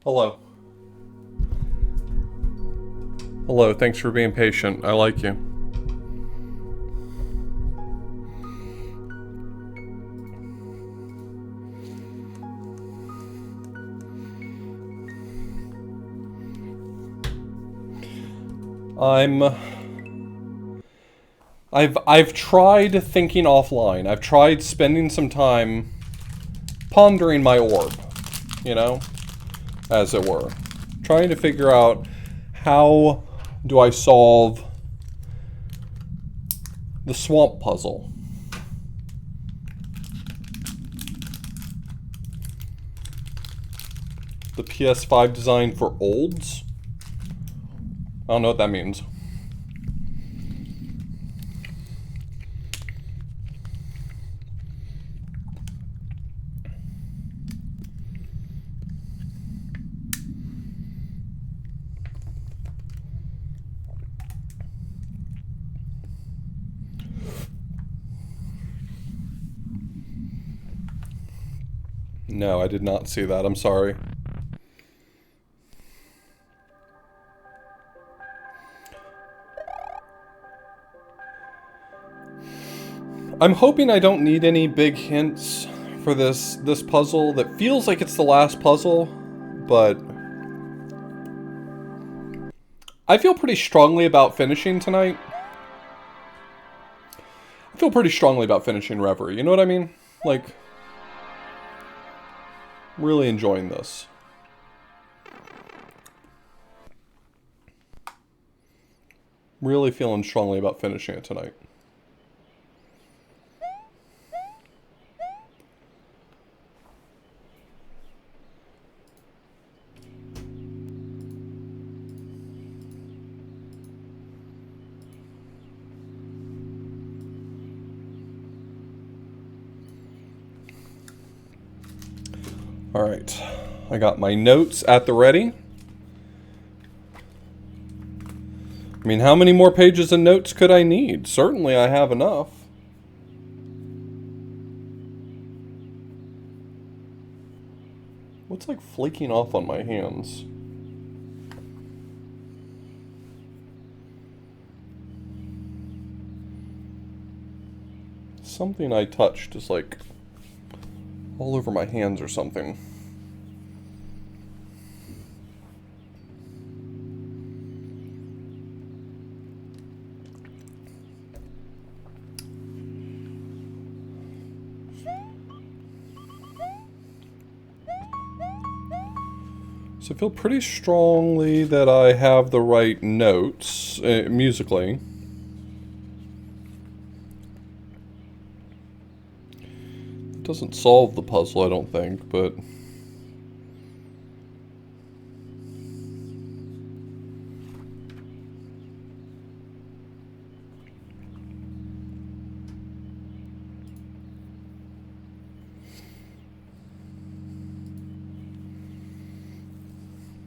Hello. Hello, thanks for being patient. I like you. I'm... I've tried thinking offline. I've tried spending some time pondering my orb, you know, as it were. Trying to figure out how do I solve the swamp puzzle. The PS5 design for olds? I don't know what that means. No, I did not see that. I'm sorry. I'm hoping I don't need any big hints for this puzzle that feels like it's the last puzzle, but I feel pretty strongly about finishing tonight. I feel pretty strongly about finishing Reverie, you know what I mean? Like, really enjoying this. Really feeling strongly about finishing it tonight. Alright, I got my notes at the ready. I mean, how many more pages of notes could I need? Certainly I have enough. What's like flaking off on my hands? Something I touched is like all over my hands or something. So I feel pretty strongly that I have the right notes, musically. It doesn't solve the puzzle, I don't think, but...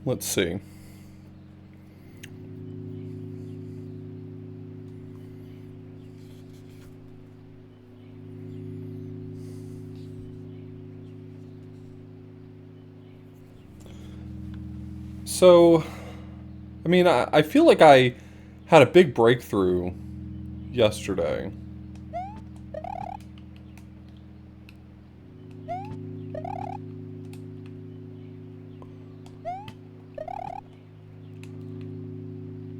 let's see. So, I mean, I feel like I had a big breakthrough yesterday.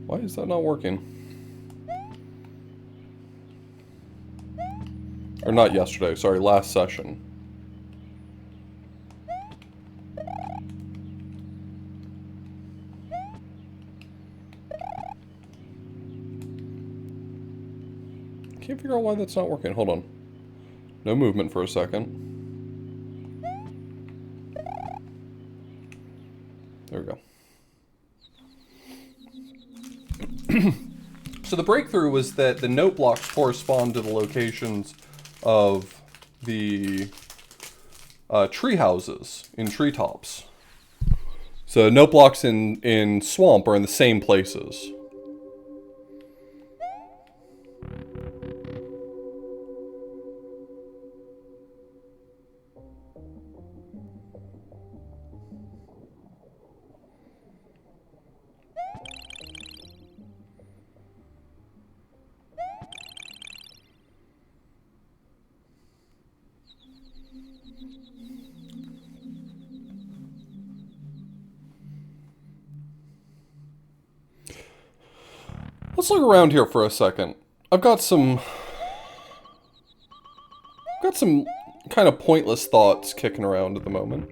Why is that not working? Or not yesterday, sorry, last session. Can't figure out why that's not working. Hold on. No movement for a second. There we go. So the breakthrough was that the note blocks correspond to the locations of the tree houses in treetops. So note blocks in swamp are in the same places. Let's look around here for a second. I've got some kind of pointless thoughts kicking around at the moment.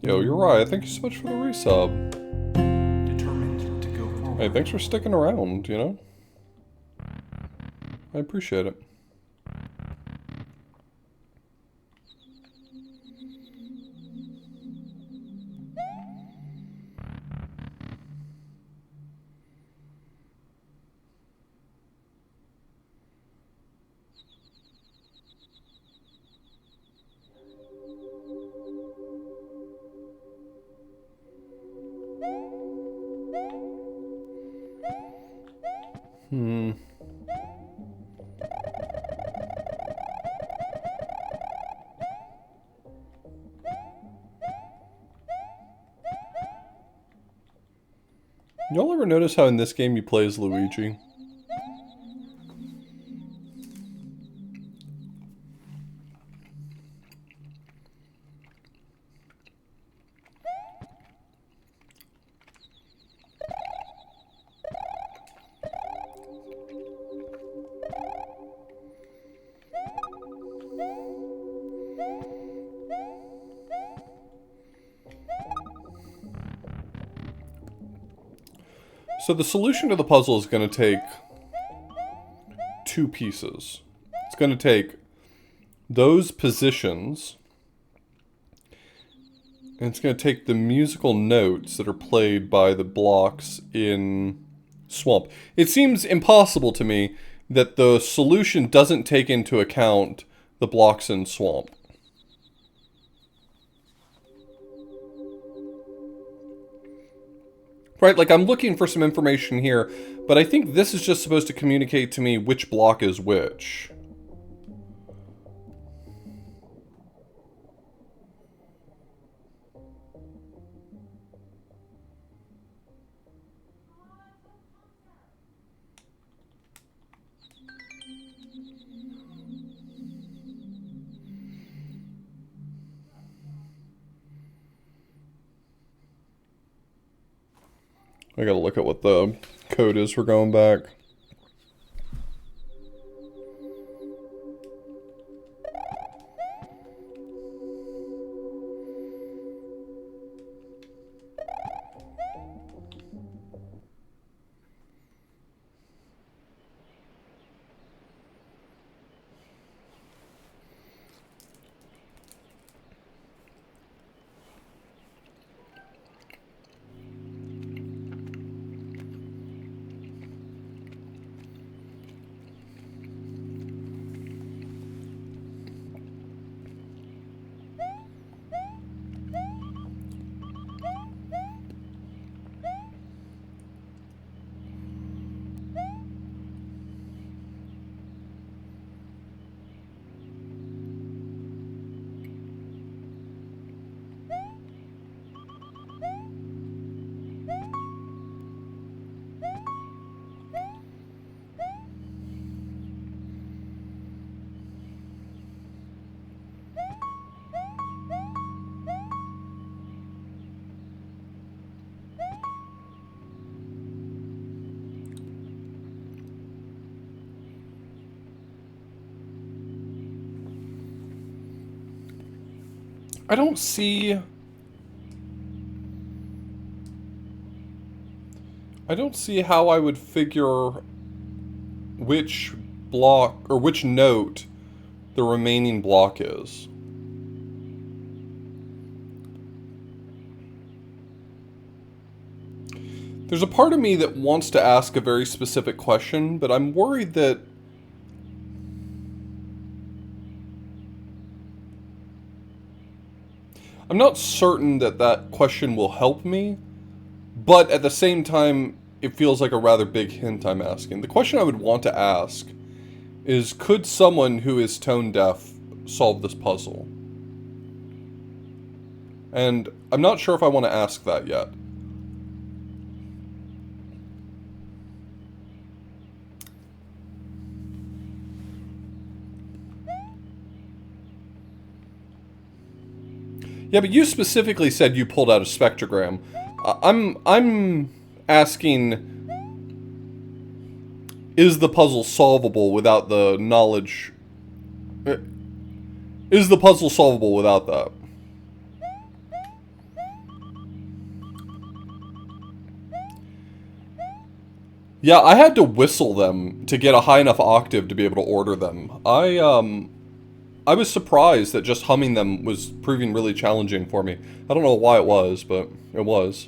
Yo, you're right. Thank you so much for the resub. Determined to go forward. Hey, thanks for sticking around, you know? I appreciate it. Y'all ever notice how in this game you play as Luigi? So the solution to the puzzle is going to take two pieces. It's going to take those positions, and it's going to take the musical notes that are played by the blocks in Swamp. It seems impossible to me that the solution doesn't take into account the blocks in Swamp. Right, like I'm looking for some information here, but I think this is just supposed to communicate to me which block is which. I gotta look at what the code is for going back. I don't see how I would figure which block or which note the remaining block is. There's a part of me that wants to ask a very specific question, but I'm worried that I'm not certain that that question will help me, but at the same time, it feels like a rather big hint I'm asking. The question I would want to ask is, could someone who is tone deaf solve this puzzle? And I'm not sure if I want to ask that yet. Yeah, but you specifically said you pulled out a spectrogram. I'm asking, is the puzzle solvable without the knowledge? Is the puzzle solvable without that? Yeah, I had to whistle them to get a high enough octave to be able to order them. I was surprised that just humming them was proving really challenging for me. I don't know why it was, but it was.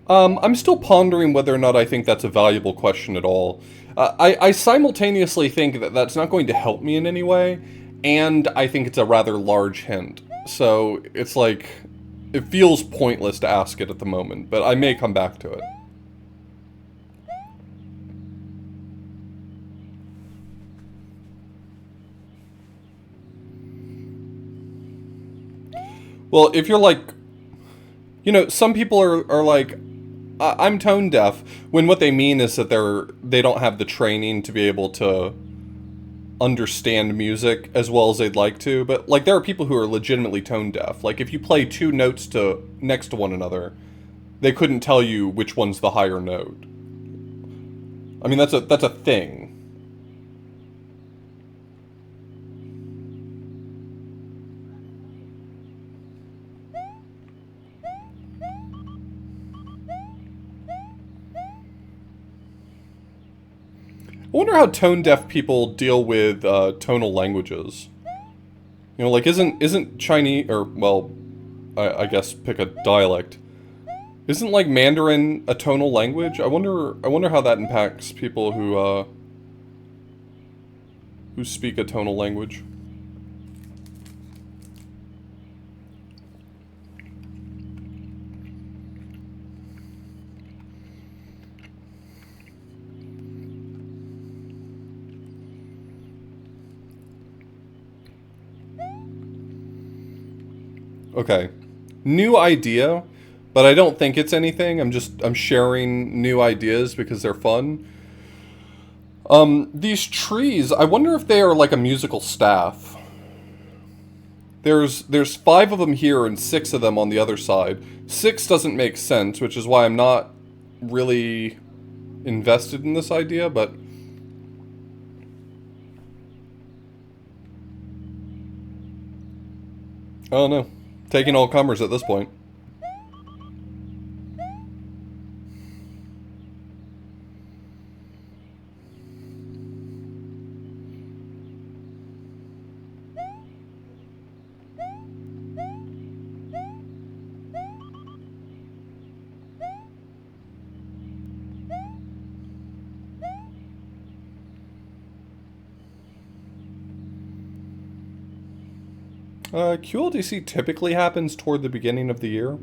I'm still pondering whether or not I think that's a valuable question at all. I simultaneously think that that's not going to help me in any way, and I think it's a rather large hint. So it's like, it feels pointless to ask it at the moment, but I may come back to it. Well, if you're like, some people are like, I'm tone deaf, when what they mean is that they don't have the training to be able to understand music as well as they'd like to. But like, there are people who are legitimately tone deaf. Like, if you play two notes next to one another, they couldn't tell you which one's the higher note. I mean, that's a thing. I wonder how tone deaf people deal with tonal languages. Like, isn't Chinese, or well, I guess pick a dialect. Isn't like Mandarin a tonal language? I wonder how that impacts people who speak a tonal language. Okay. New idea, but I don't think it's anything. I'm sharing new ideas because they're fun. These trees, I wonder if they are like a musical staff. There's 5 of them here and 6 of them on the other side. 6 doesn't make sense, which is why I'm not really invested in this idea, but I don't know. Taking all comers at this point. QLDC typically happens toward the beginning of the year.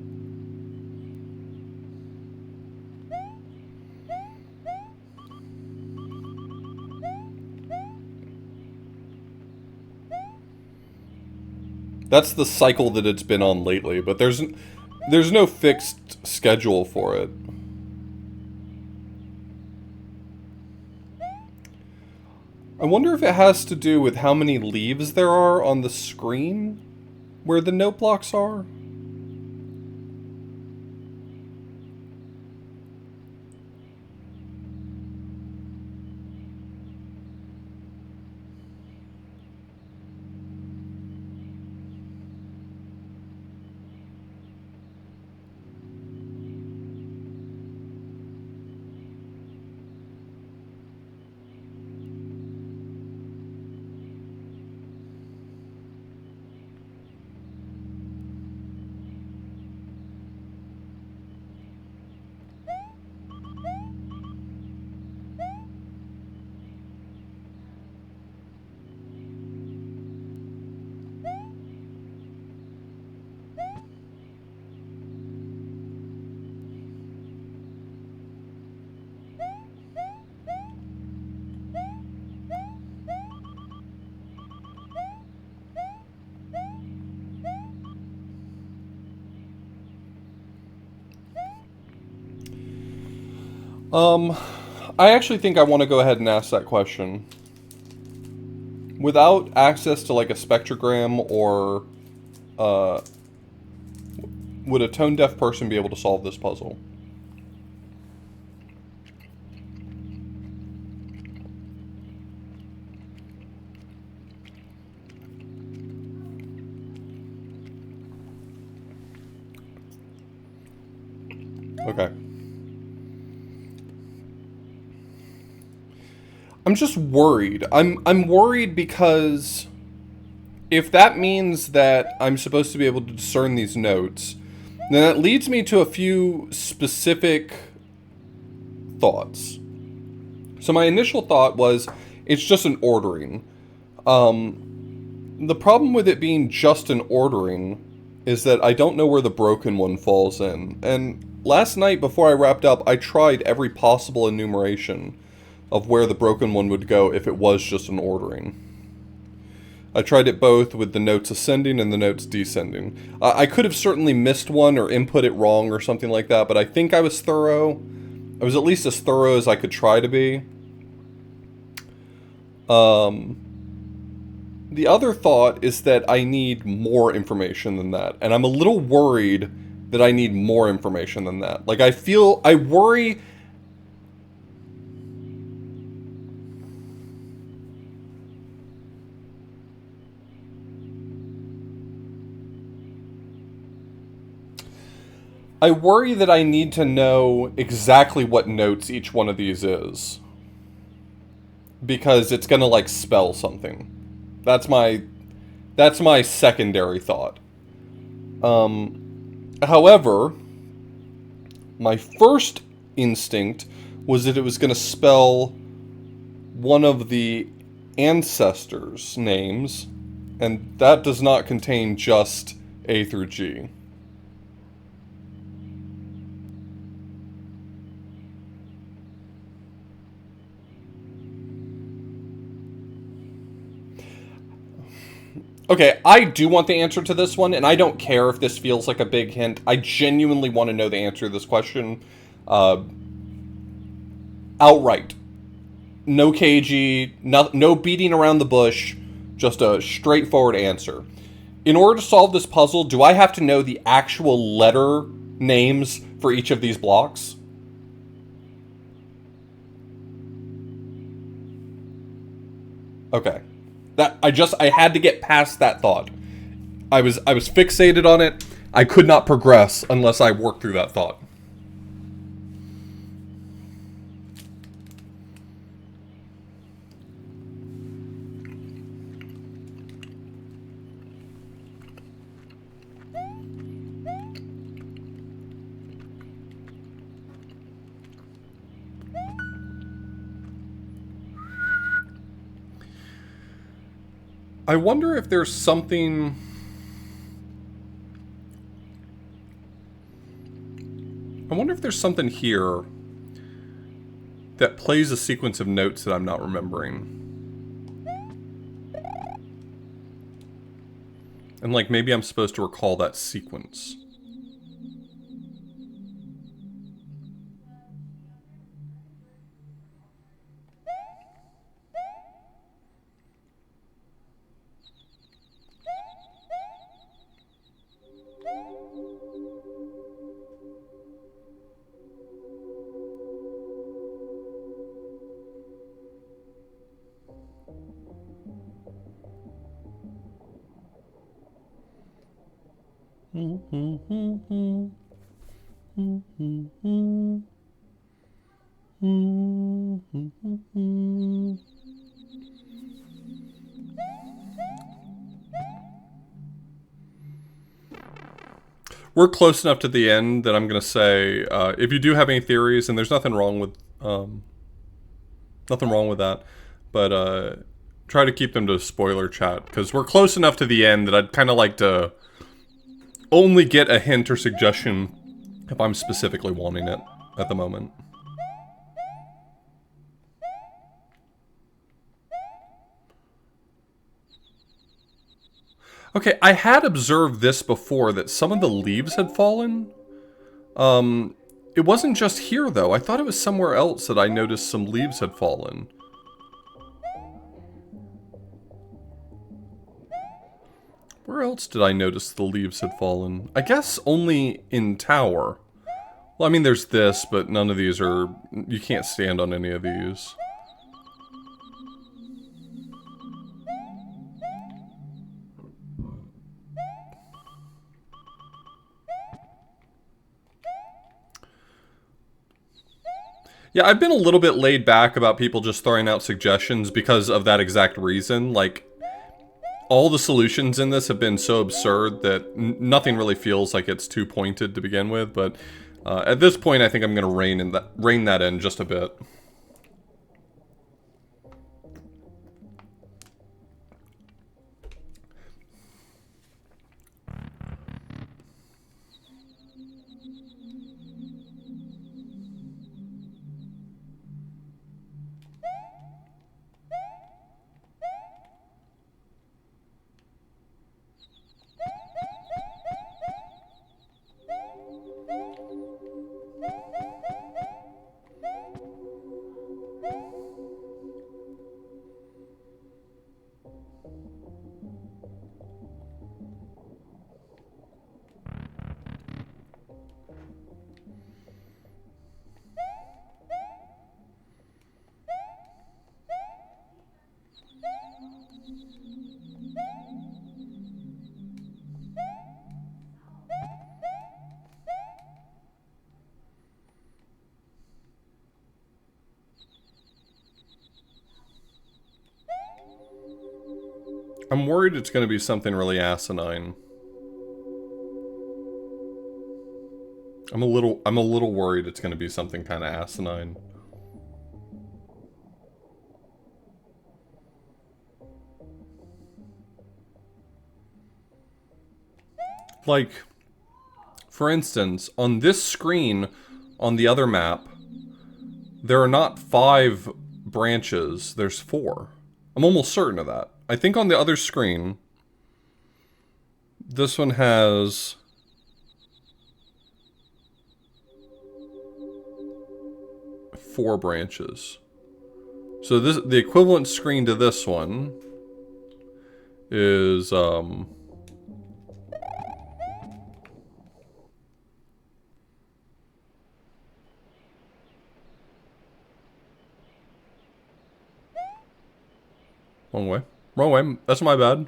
That's the cycle that it's been on lately, but there's no fixed schedule for it. I wonder if it has to do with how many leaves there are on the screen where the note blocks are. I actually think I want to go ahead and ask that question. Without access to like a spectrogram or would a tone deaf person be able to solve this puzzle? Okay. I'm just worried. I'm worried because if that means that I'm supposed to be able to discern these notes, then that leads me to a few specific thoughts. So my initial thought was it's just an ordering. The problem with it being just an ordering is that I don't know where the broken one falls in. And last night before I wrapped up, I tried every possible enumeration of where the broken one would go if it was just an ordering. I tried it both with the notes ascending and the notes descending. I could have certainly missed one or input it wrong or something like that, but I think I was thorough. I was at least as thorough as I could try to be. The other thought is that I need more information than that, and I'm a little worried that I need more information than that. Like, I worry. I worry that I need to know exactly what notes each one of these is. Because it's gonna, like, spell something. That's my secondary thought. However, my first instinct was that it was gonna spell one of the ancestors' names, and that does not contain just A through G. Okay, I do want the answer to this one, and I don't care if this feels like a big hint. I genuinely want to know the answer to this question outright. No cagey, no beating around the bush, just a straightforward answer. In order to solve this puzzle, do I have to know the actual letter names for each of these blocks? Okay. I had to get past that thought. I was fixated on it. I could not progress unless I worked through that thought. I wonder if there's something. I wonder if there's something here that plays a sequence of notes that I'm not remembering. And, like, maybe I'm supposed to recall that sequence. We're close enough to the end that I'm going to say, if you do have any theories, and there's nothing wrong with that, but try to keep them to spoiler chat, because we're close enough to the end that I'd kind of like to only get a hint or suggestion if I'm specifically wanting it at the moment. Okay, I had observed this before, that some of the leaves had fallen. It wasn't just here, though. I thought it was somewhere else that I noticed some leaves had fallen. Where else did I notice the leaves had fallen? I guess only in Tower. Well, I mean, there's this, but none of these are... You can't stand on any of these. Yeah, I've been a little bit laid back about people just throwing out suggestions because of that exact reason. Like, all the solutions in this have been so absurd that nothing really feels like it's too pointed to begin with, but at this point I think I'm going to rein that in just a bit. I'm worried it's going to be something really asinine. I'm a little worried it's going to be something kind of asinine. Like, for instance, on this screen on the other map, there are not 5 branches, there's 4. I'm almost certain of that. I think on the other screen, this one has... four branches. So this, the equivalent screen to this one is, wrong way. Wrong way. That's my bad.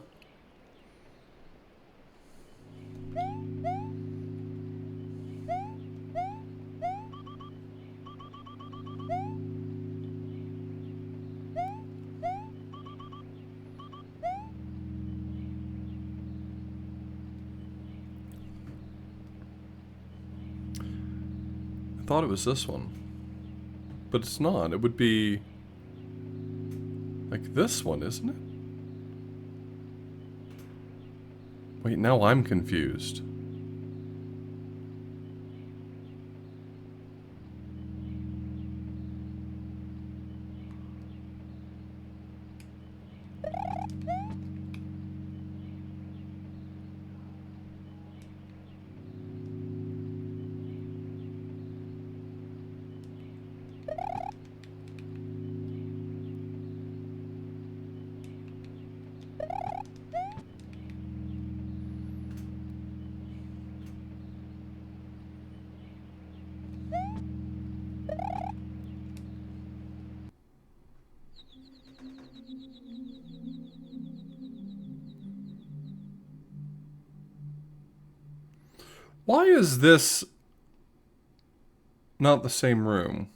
I thought it was this one. But it's not. It would be... like this one, isn't it? Wait, now I'm confused. Why is this not the same room?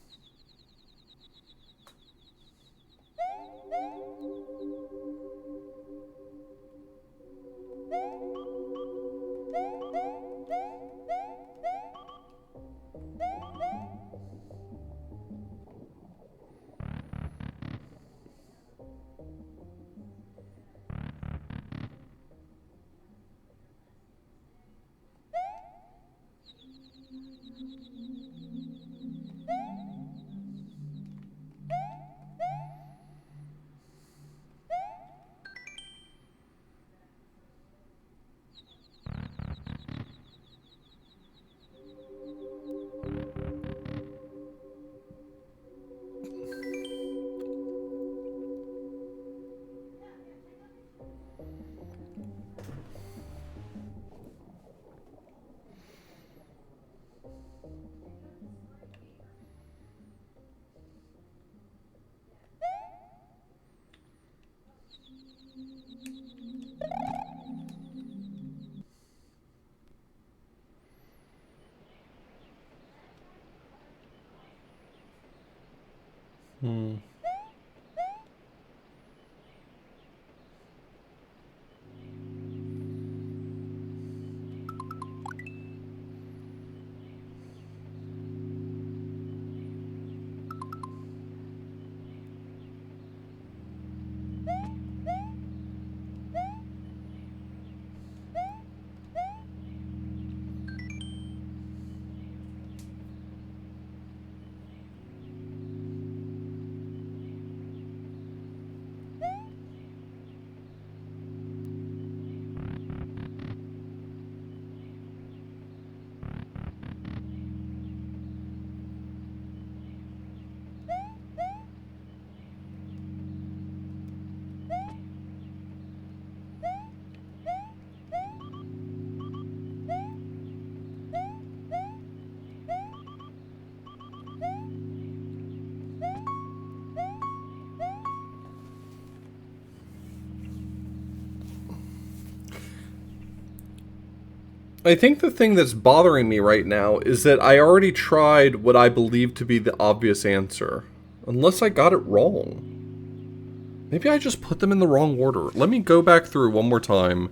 I think the thing that's bothering me right now is that I already tried what I believe to be the obvious answer. Unless I got it wrong. Maybe I just put them in the wrong order. Let me go back through one more time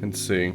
and see.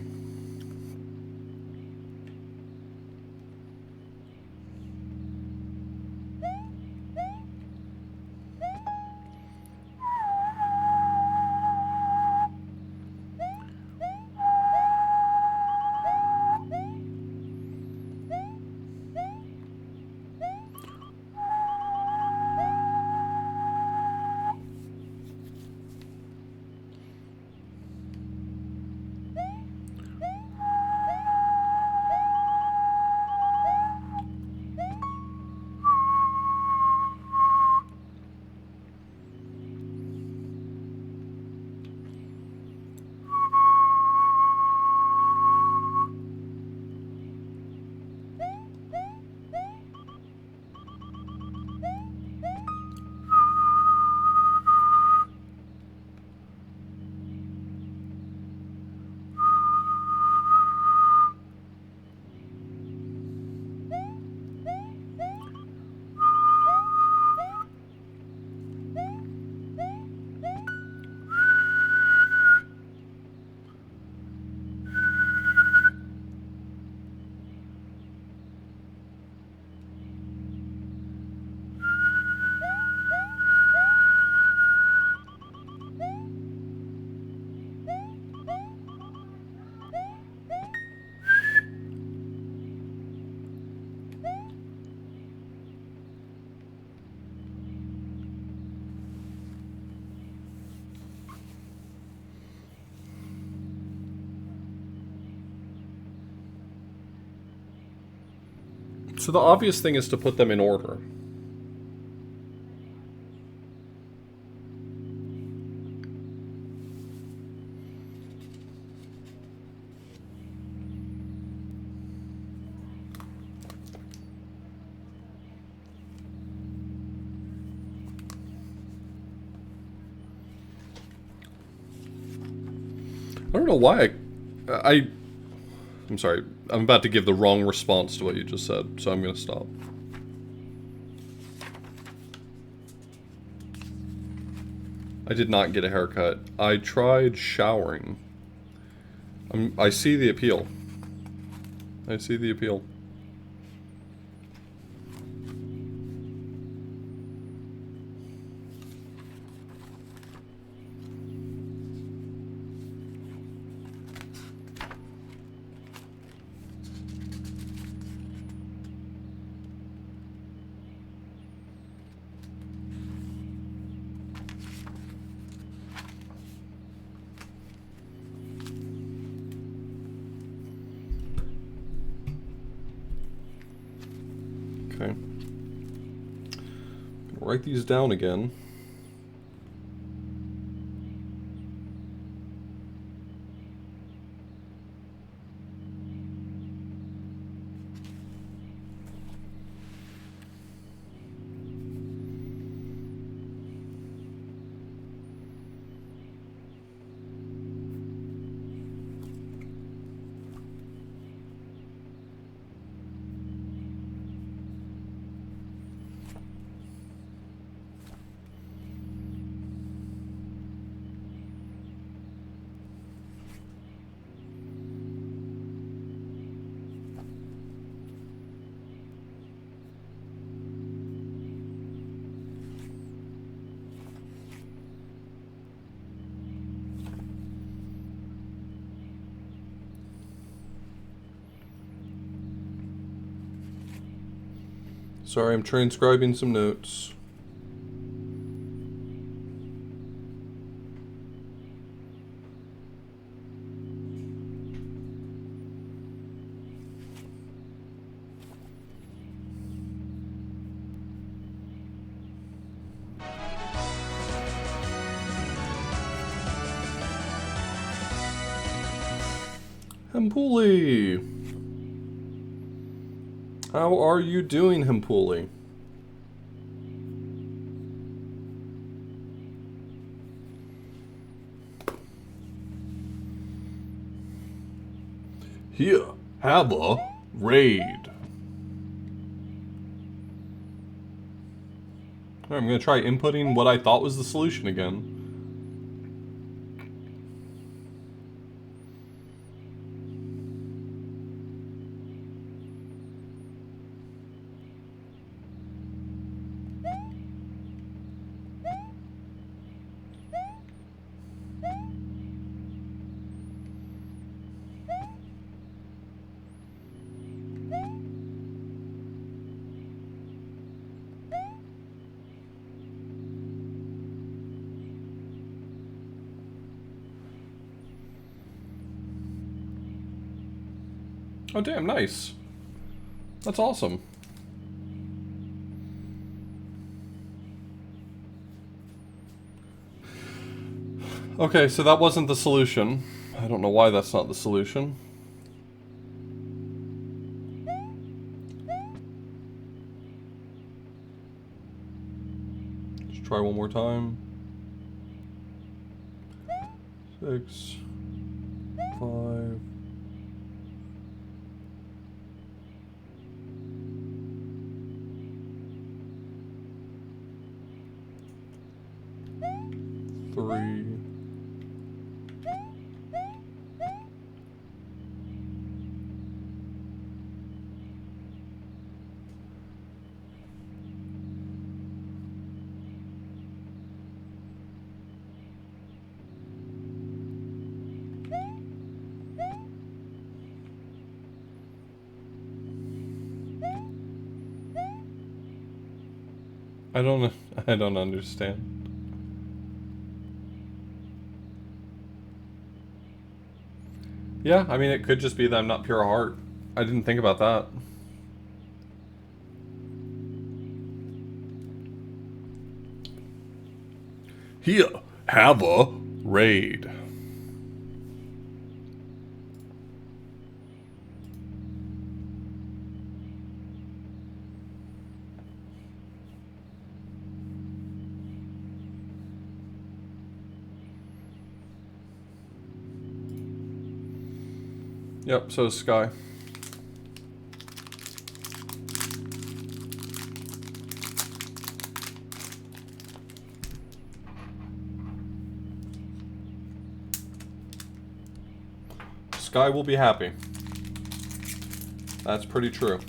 So the obvious thing is to put them in order. I don't know why I'm sorry. I'm about to give the wrong response to what you just said, so I'm going to stop. I did not get a haircut. I tried showering. I see the appeal. I see the appeal. Okay. Write these down again. Sorry, I'm transcribing some notes. Hempuli! How are you doing, Hempuli? Here, have a raid. I'm going to try inputting what I thought was the solution again. Oh damn, nice. That's awesome. Okay, so that wasn't the solution. I don't know why that's not the solution. Let's try one more time. 6, 5. Three. I don't understand. Yeah, I mean, it could just be that I'm not pure heart. I didn't think about that. Here, have a raid. Yep, so is Sky. Sky will be happy. That's pretty true.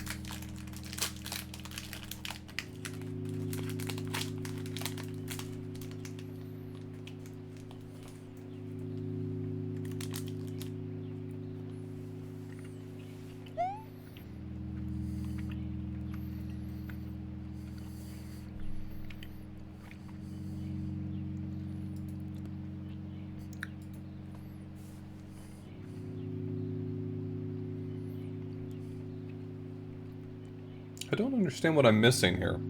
I don't understand what I'm missing here.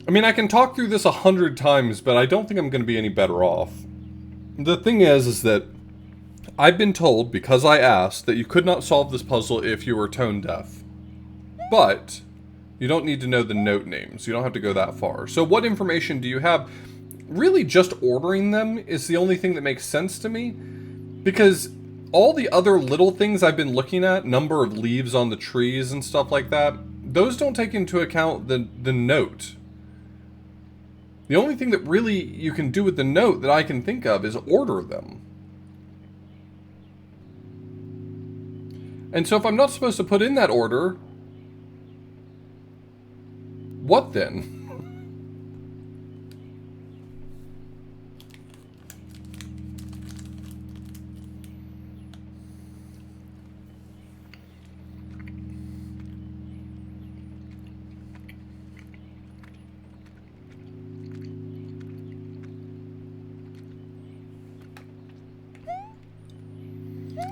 I mean, I can talk through this 100 times, but I don't think I'm going to be any better off. The thing is that I've been told, because I asked, that you could not solve this puzzle if you were tone deaf. But you don't need to know the note names. You don't have to go that far. So what information do you have? Really, just ordering them is the only thing that makes sense to me. Because all the other little things I've been looking at, number of leaves on the trees and stuff like that, those don't take into account the note. The only thing that really you can do with the note that I can think of is order them. And so if I'm not supposed to put in that order, what then?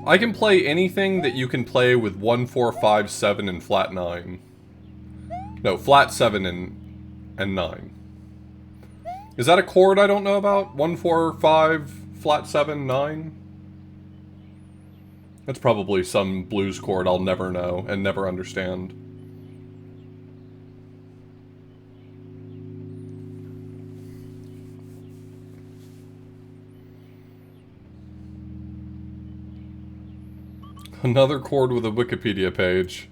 I can play anything that you can play with 1, 4, 5, 7, and flat 9. No, flat 7 and 9. Is that a chord I don't know about? 1, 4, 5, flat 7, 9? That's probably some blues chord I'll never know and never understand. Another chord with a Wikipedia page.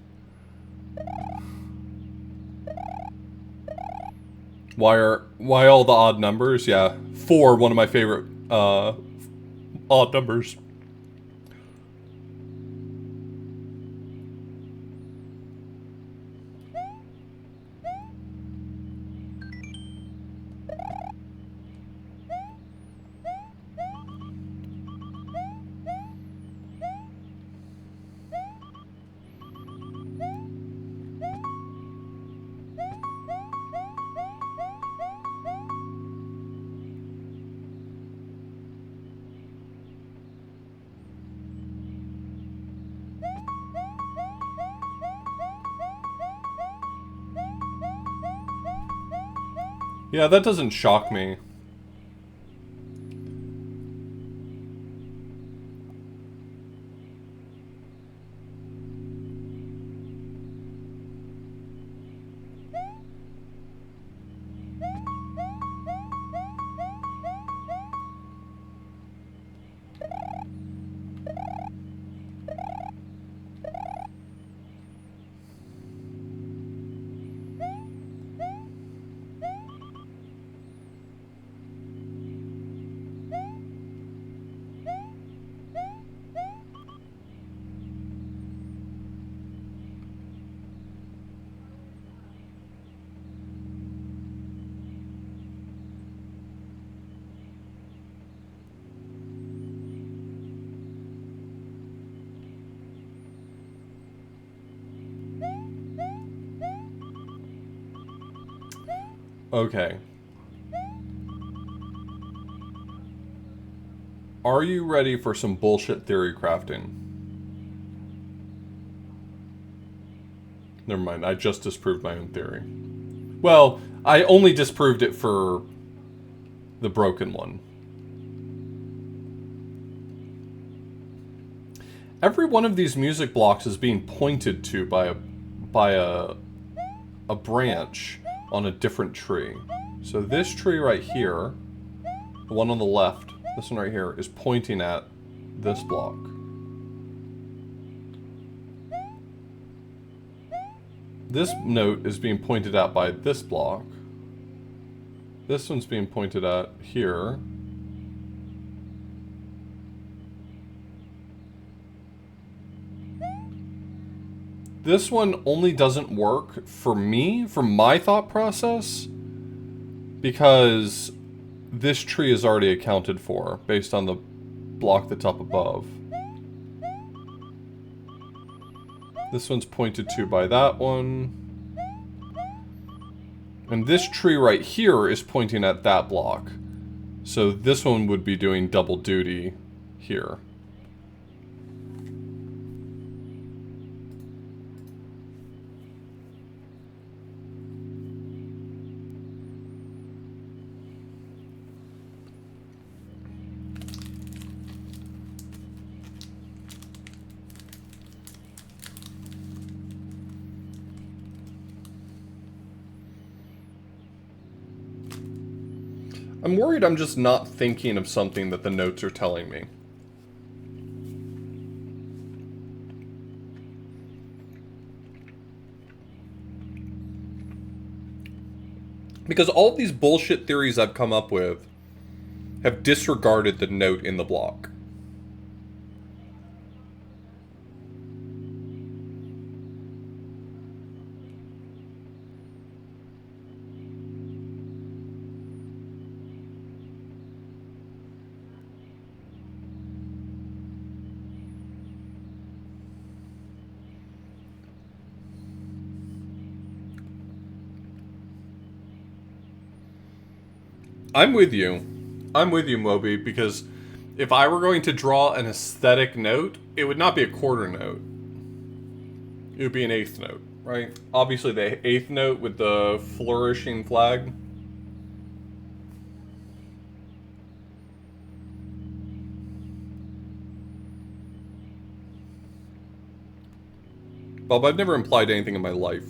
Why all the odd numbers? Yeah, 4, one of my favorite odd numbers. Yeah, that doesn't shock me. Okay. Are you ready for some bullshit theory crafting? Never mind, I just disproved my own theory. Well, I only disproved it for the broken one. Every one of these music blocks is being pointed to by a branch on a different tree. So this tree right here, the one on the left, this one right here, is pointing at this block. This note is being pointed at by this block. This one's being pointed at here. This one only doesn't work for me, for my thought process, because this tree is already accounted for based on the block that's up above. This one's pointed to by that one. And this tree right here is pointing at that block. So this one would be doing double duty here. I'm worried I'm just not thinking of something that the notes are telling me. Because all of these bullshit theories I've come up with have disregarded the note in the block. I'm with you. I'm with you, Moby, because if I were going to draw an aesthetic note, it would not be a quarter note. It would be an eighth note, right? Obviously the eighth note with the flourishing flag. Bob, I've never implied anything in my life.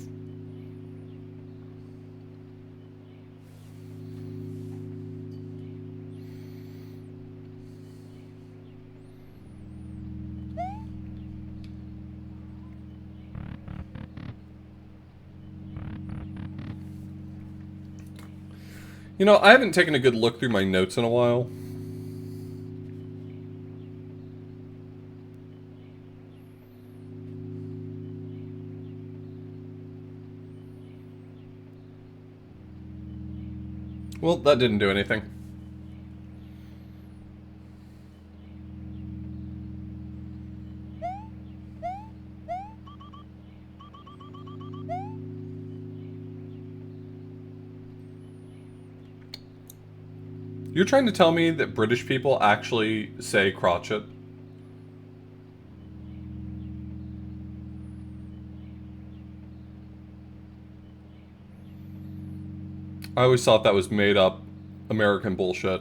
You know, I haven't taken a good look through my notes in a while. Well, that didn't do anything. You're trying to tell me that British people actually say crotchet? I always thought that was made up American bullshit.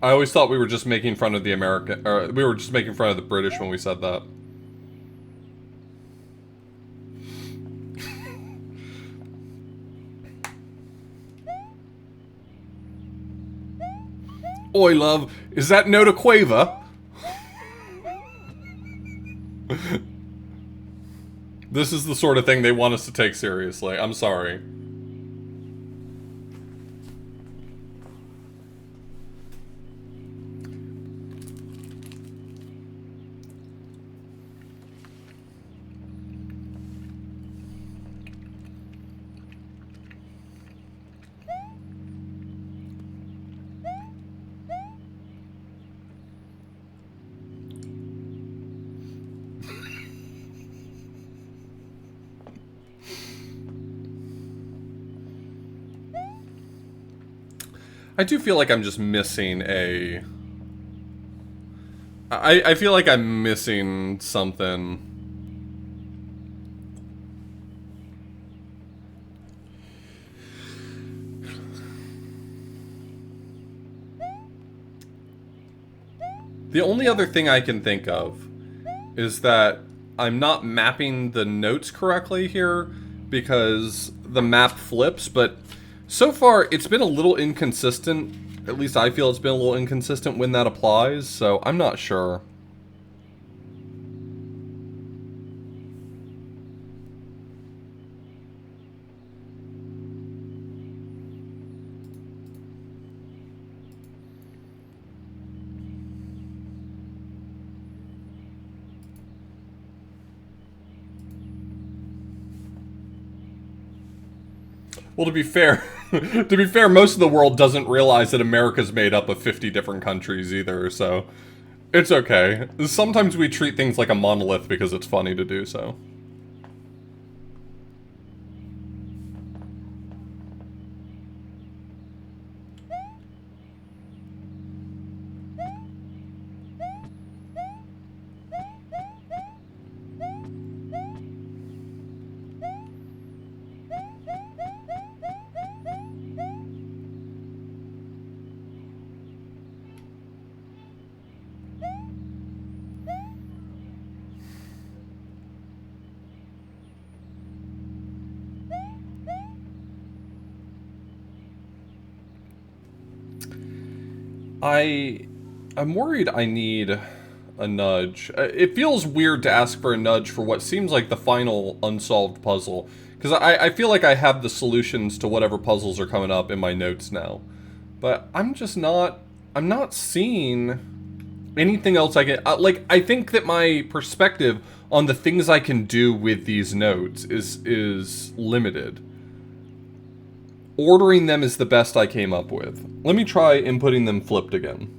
I always thought we were just making fun of the American, or we were just making fun of the British when we said that. Oi, love, is that note a quaver? This is the sort of thing they want us to take seriously. I'm sorry. I do feel like I'm just missing a... I feel like I'm missing something. The only other thing I can think of is that I'm not mapping the notes correctly here because the map flips, but so far it's been a little inconsistent. At least I feel it's been a little inconsistent when that applies, so I'm not sure. Well, to be fair, most of the world doesn't realize that America's made up of 50 different countries either, so it's okay. Sometimes we treat things like a monolith because it's funny to do so. I'm worried I need a nudge. It feels weird to ask for a nudge for what seems like the final unsolved puzzle. Because I feel like I have the solutions to whatever puzzles are coming up in my notes now. But I'm just not... I'm not seeing anything else I can... like, I think that my perspective on the things I can do with these notes is limited. Ordering them is the best I came up with. Let me try inputting them flipped again.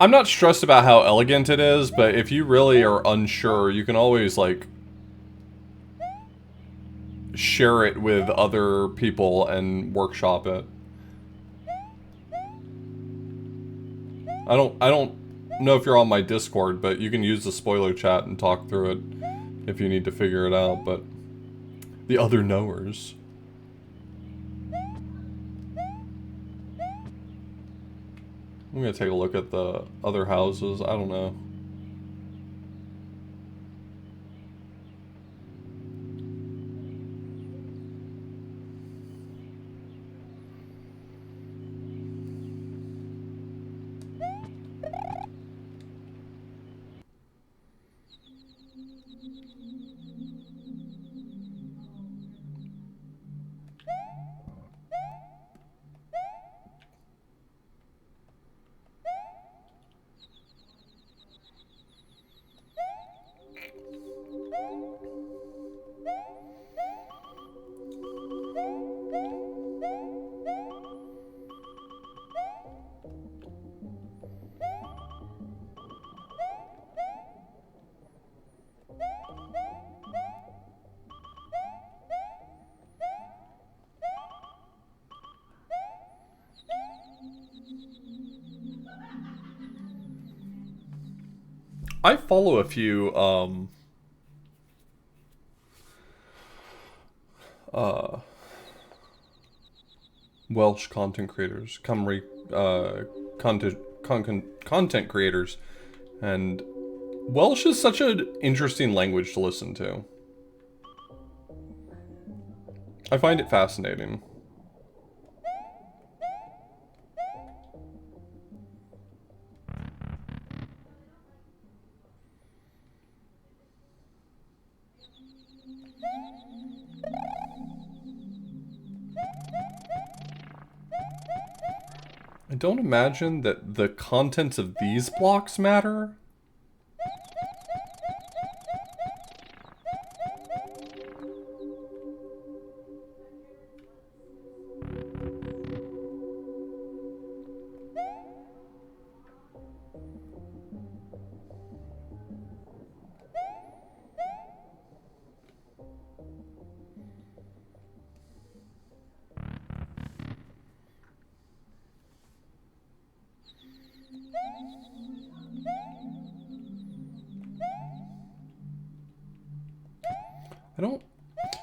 I'm not stressed about how elegant it is, but if you really are unsure, you can always, like, share it with other people and workshop it. I don't know if you're on my Discord, but you can use the spoiler chat and talk through it if you need to figure it out, but the other knowers. I'm gonna take a look at the other houses. I don't know. I follow a few, Welsh content creators, content creators, and Welsh is such an interesting language to listen to. I find it fascinating. I don't imagine that the contents of these blocks matter. I don't...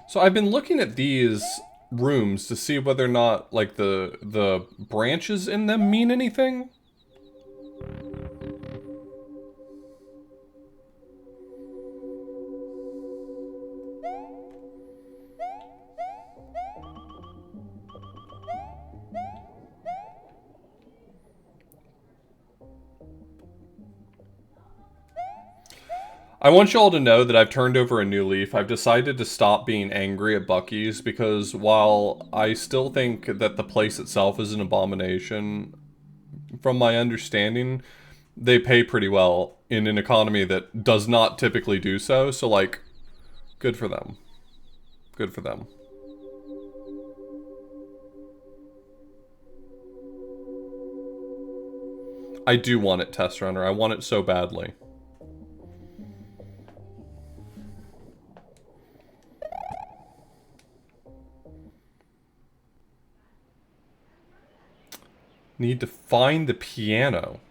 So I've been looking at these rooms to see whether or not, like, the branches in them mean anything. I want y'all to know that I've turned over a new leaf. I've decided to stop being angry at Buc-ee's because while I still think that the place itself is an abomination, from my understanding, they pay pretty well in an economy that does not typically do so. So, like, good for them. Good for them. I do want it, Test Runner. I want it so badly. Need to find the piano.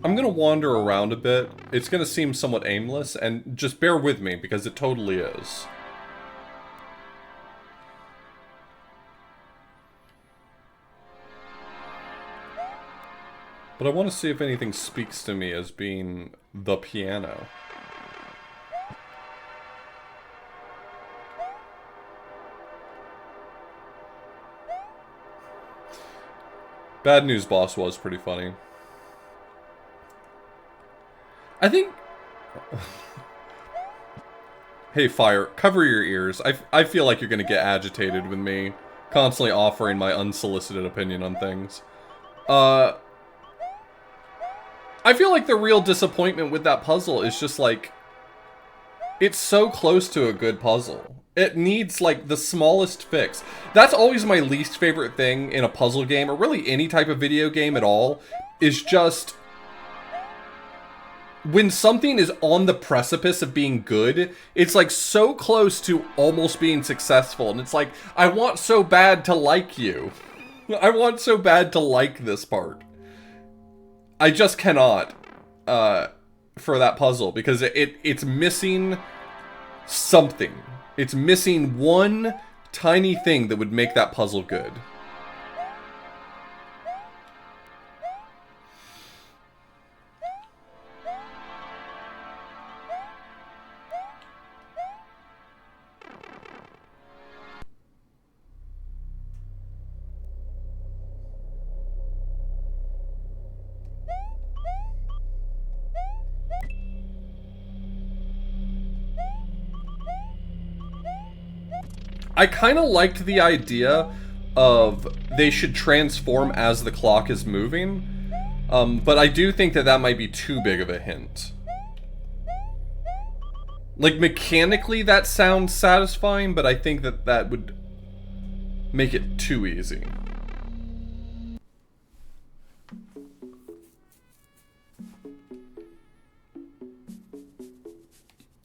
I'm gonna wander around a bit. It's gonna seem somewhat aimless, and just bear with me, because it totally is. But I want to see if anything speaks to me as being the piano. Bad News Boss was pretty funny. I think... Hey, Fire, cover your ears. I feel like you're gonna get agitated with me constantly offering my unsolicited opinion on things. I feel like the real disappointment with that puzzle is just like... It's so close to a good puzzle. It needs, like, the smallest fix. That's always my least favorite thing in a puzzle game, or really any type of video game at all, is just... When something is on the precipice of being good, it's, like, so close to almost being successful, and it's like, I want so bad to like you. I want so bad to like this part. I just cannot, for that puzzle, because it's missing something. It's missing one tiny thing that would make that puzzle good. I kind of liked the idea of they should transform as the clock is moving, but I do think that that might be too big of a hint. Like, mechanically that sounds satisfying, but I think that that would make it too easy.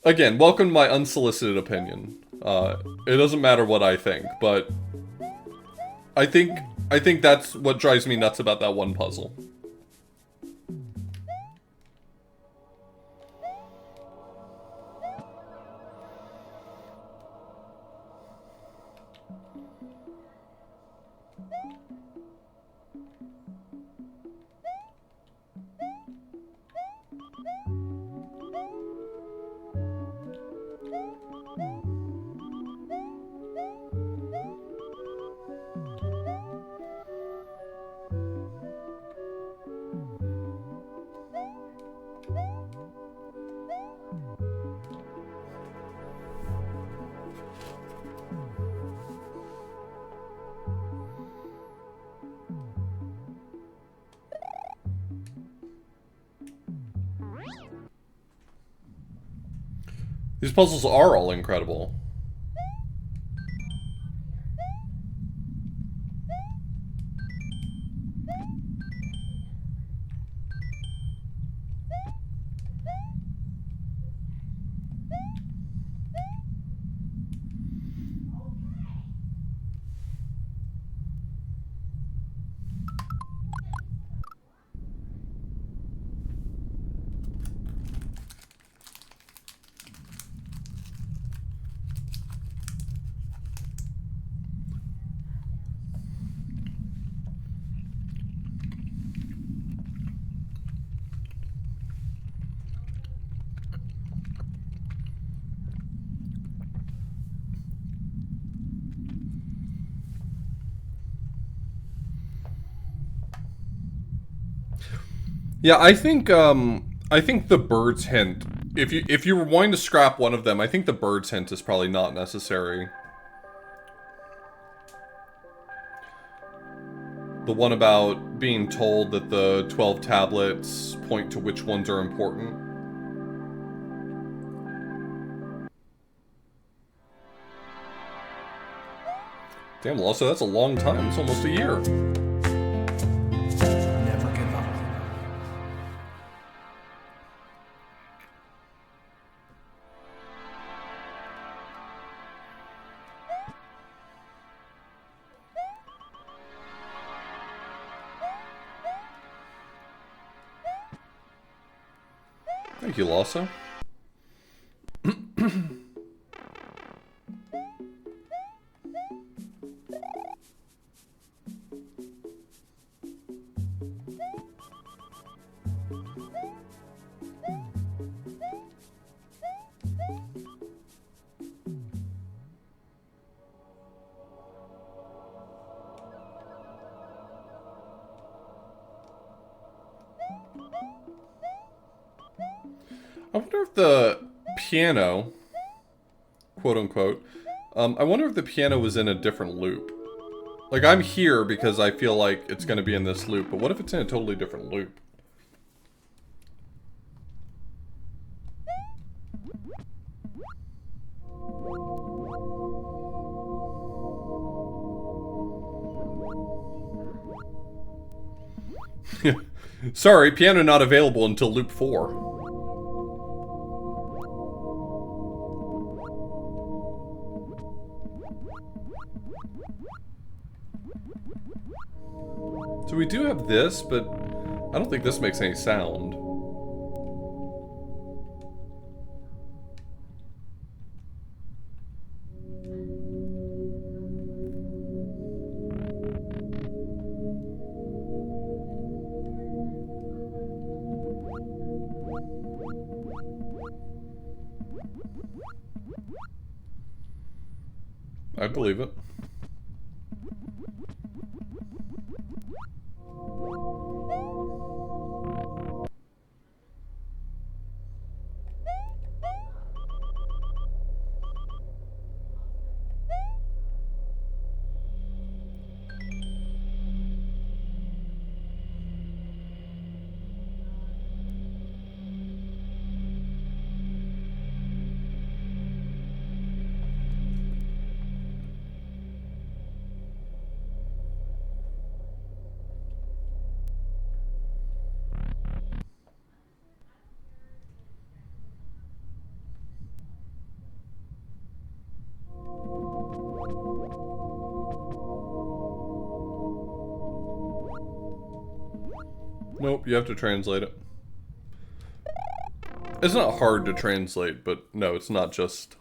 Again, welcome to my unsolicited opinion. It doesn't matter what I think, but I think that's what drives me nuts about that one puzzle. These puzzles are all incredible. Yeah, I think the bird's hint. If you were wanting to scrap one of them, I think the bird's hint is probably not necessary. The one about being told that the 12 tablets point to which ones are important. Damn, also that's a long time. It's almost a year. Never give up. Thank you, Lawso. I wonder if the piano, quote unquote, I wonder if the piano was in a different loop. Like, I'm here because I feel like it's going to be in this loop, but what if it's in a totally different loop? Sorry, piano not available until loop 4. So we do have this, but I don't think this makes any sound. I believe it. Nope, you have to translate it. It's not hard to translate, but no, it's not just...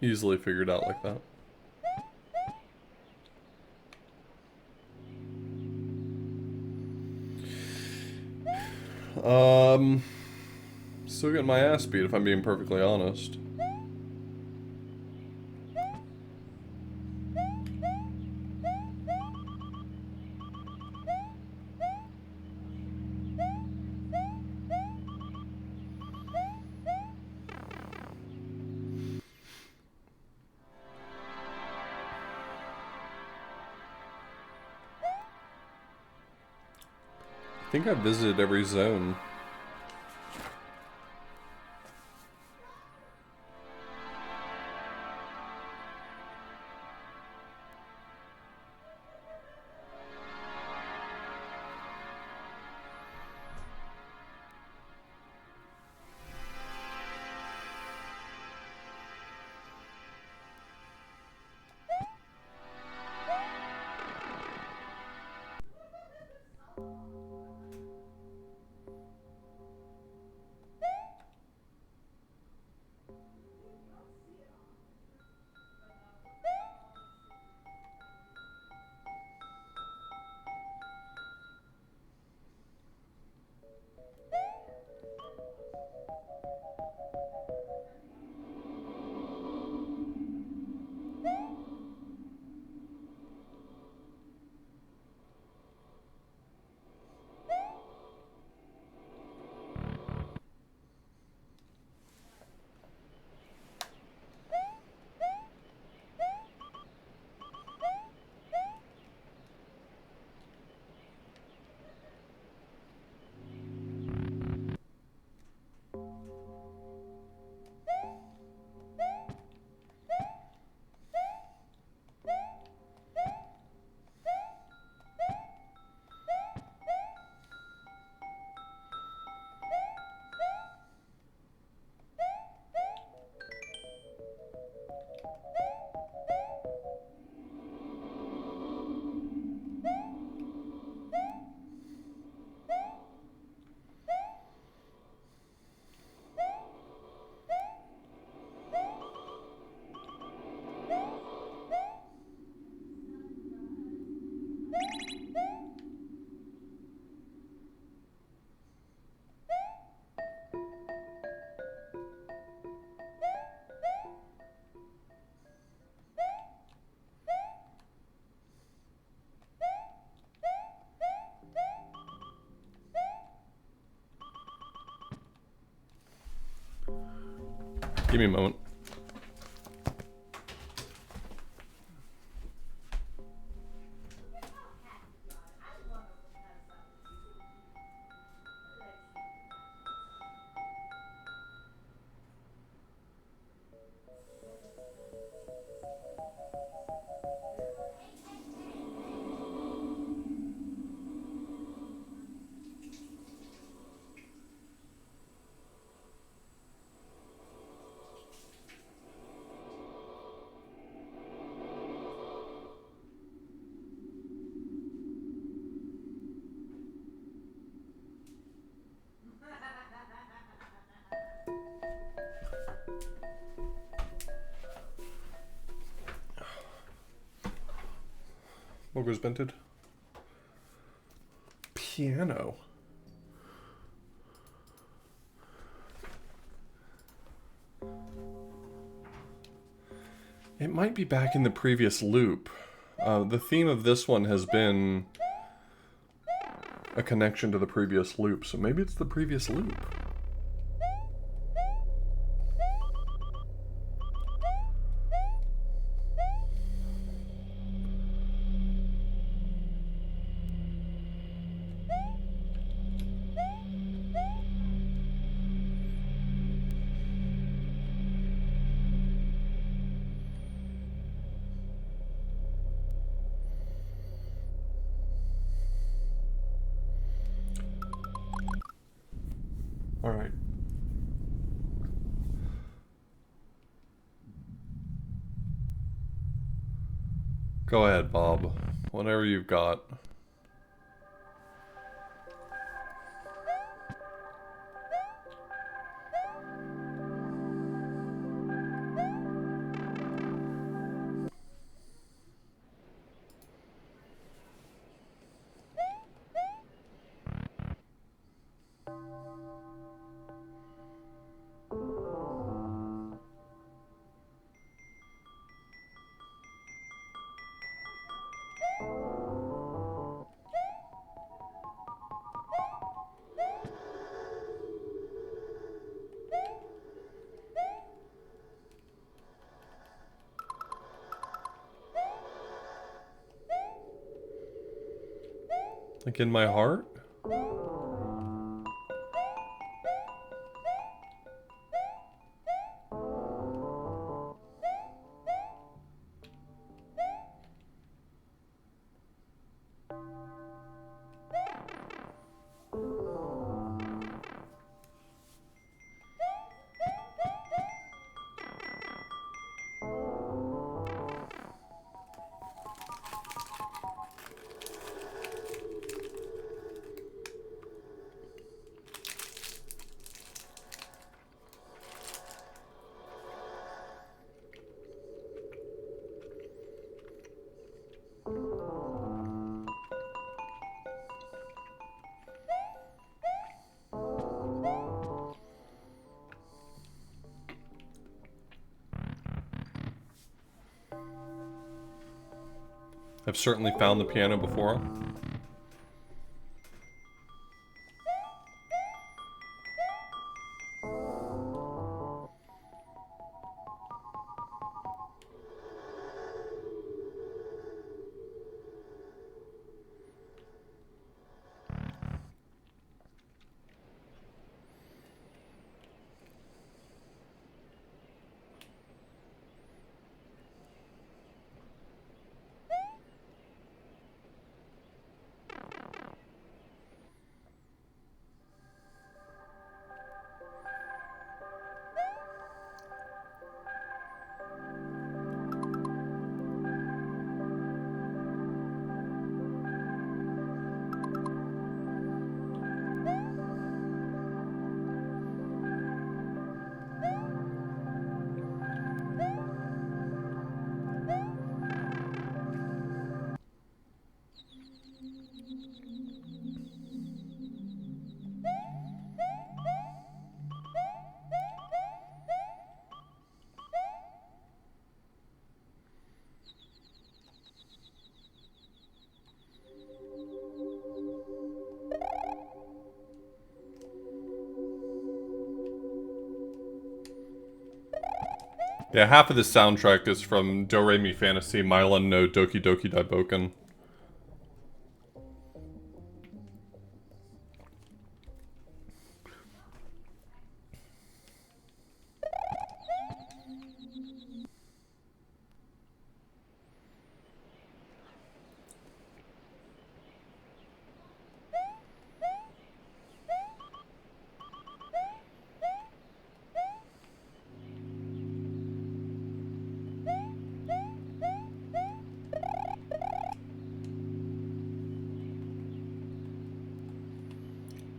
easily figured out like that. Still getting my ass beat if I'm being perfectly honest. I think I visited every zone. Give me a moment. What goes vented? Piano. It might be back in the previous loop. The theme of this one has been a connection to the previous loop, so maybe it's the previous loop. All right. Go ahead, Bob. Whatever you've got. Like in my heart? I've certainly found the piano before. Yeah, half of the soundtrack is from Do Re Mi Fantasy, Mylan no Doki Doki Daiboken.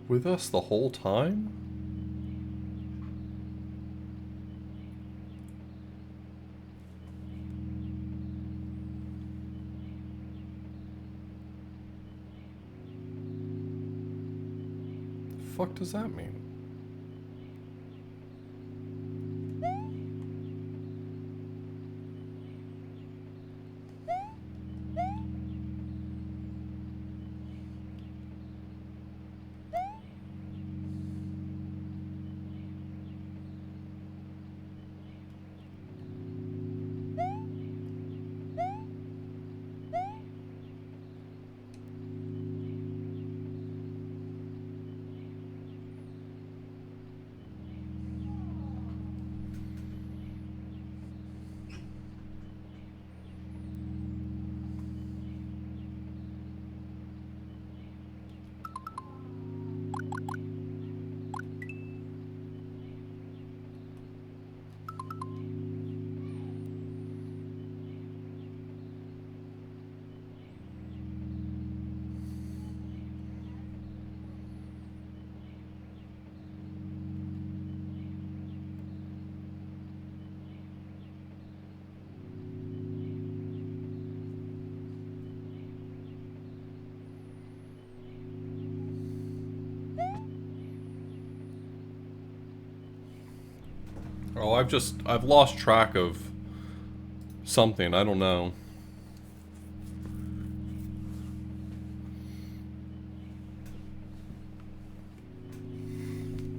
With us the whole time? The fuck does that mean? Oh, I've lost track of something, I don't know.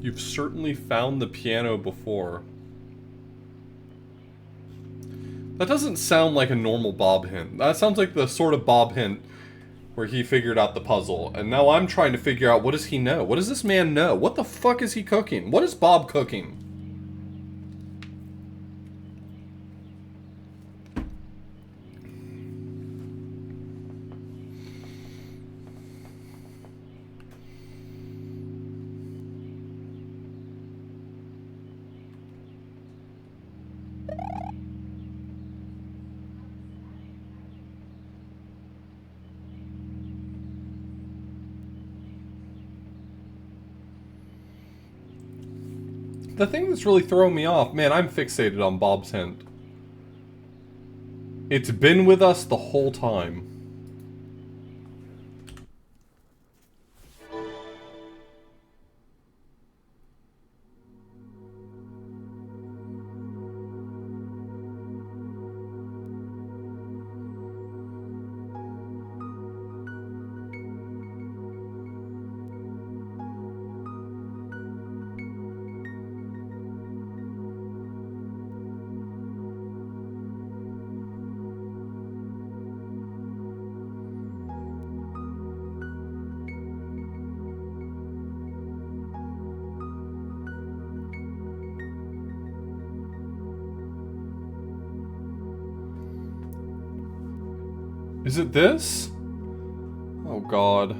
You've certainly found the piano before. That doesn't sound like a normal Bob hint. That sounds like the sort of Bob hint where he figured out the puzzle. And now I'm trying to figure out, what does he know? What does this man know? What the fuck is he cooking? What is Bob cooking? The thing that's really throwing me off, man, I'm fixated on Bob's hint. It's been with us the whole time. Is it this? Oh god.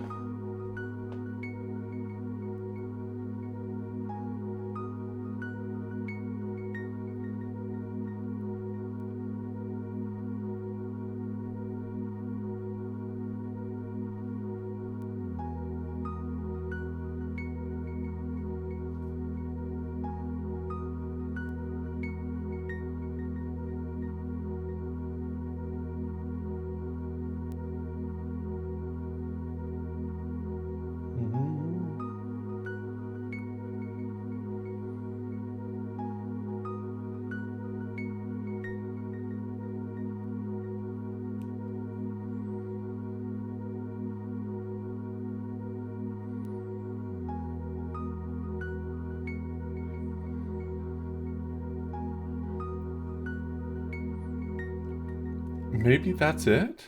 Maybe that's it?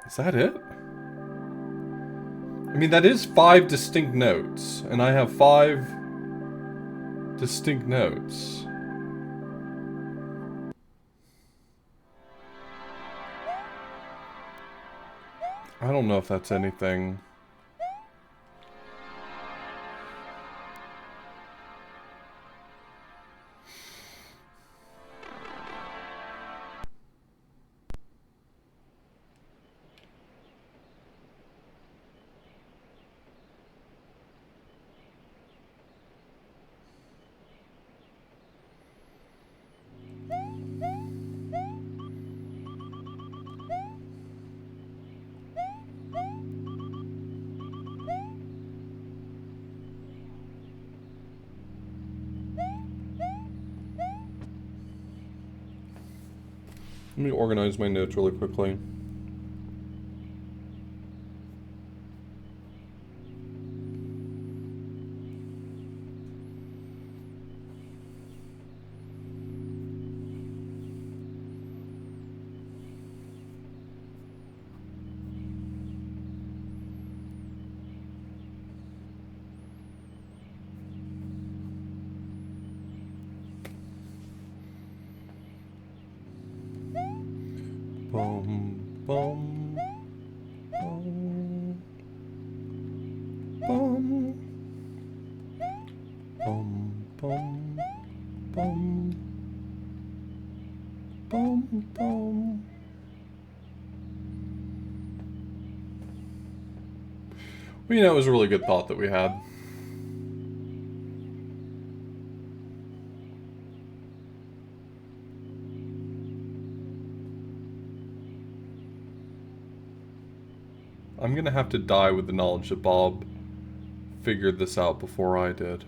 Is that it? I mean, that is 5 distinct notes, and I have 5 distinct notes. I don't know if that's anything. Let me organize my notes really quickly. Bum, bum, bum, bum, bum, bum, bum, bum, bum. Well, you know, it was a really good thought that we had. I'm gonna have to die with the knowledge that Bob figured this out before I did.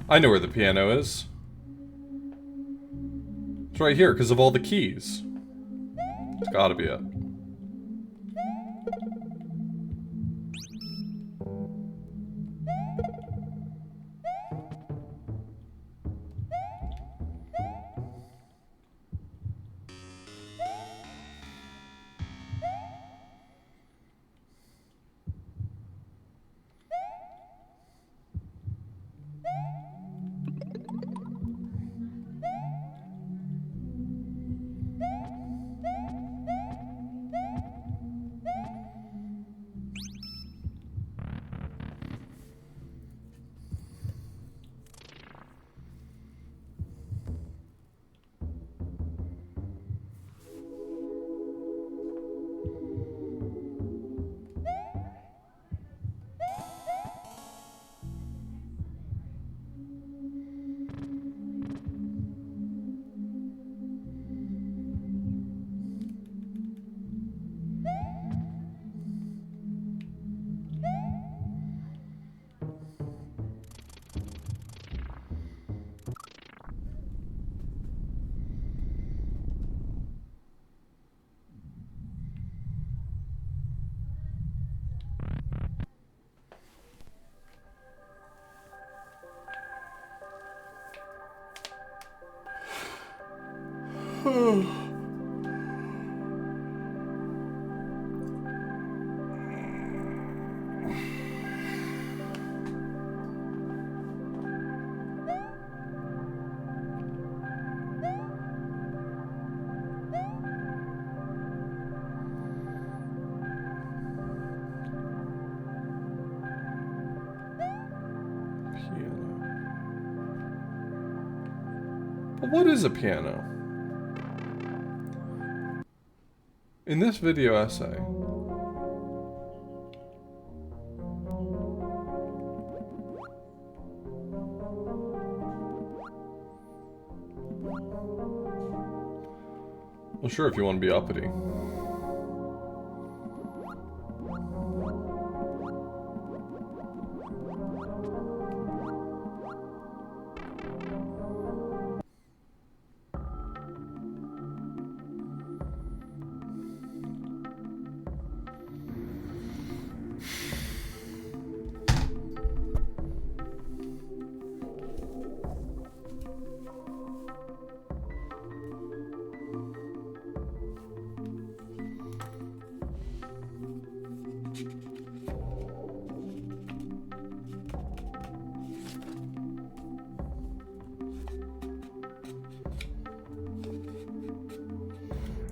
I know where the piano is. It's right here because of all the keys. It's gotta be it. What is a piano? In this video essay, well, sure, if you want to be uppity.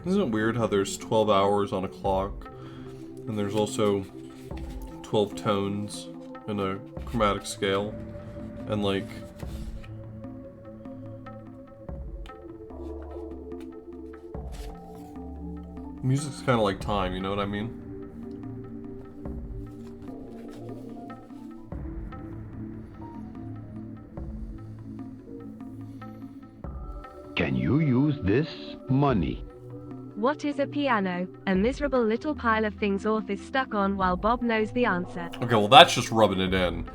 Isn't it weird how there's 12 hours on a clock, and there's also 12 tones in a chromatic scale, and like music's kind of like time, you know what I mean? Can you use this money? What is a piano? A miserable little pile of things Orth is stuck on while Bob knows the answer. Okay, well that's just rubbing it in.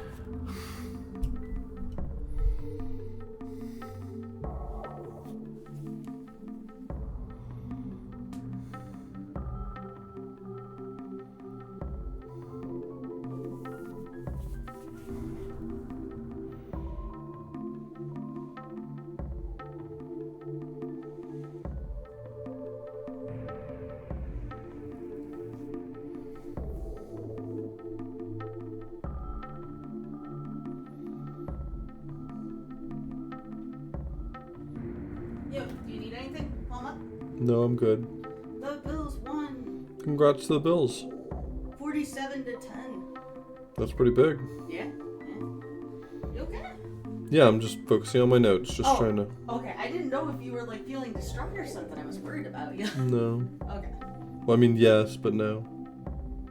Yo, do you need anything, Mama? No, I'm good. The Bills won. Congrats to the Bills. 47-10. That's pretty big. Yeah? You okay? Yeah, I'm just focusing on my notes, just trying to... Okay, I didn't know if you were like feeling distraught or something. I was worried about you. No. Okay. Well, I mean, yes, but no.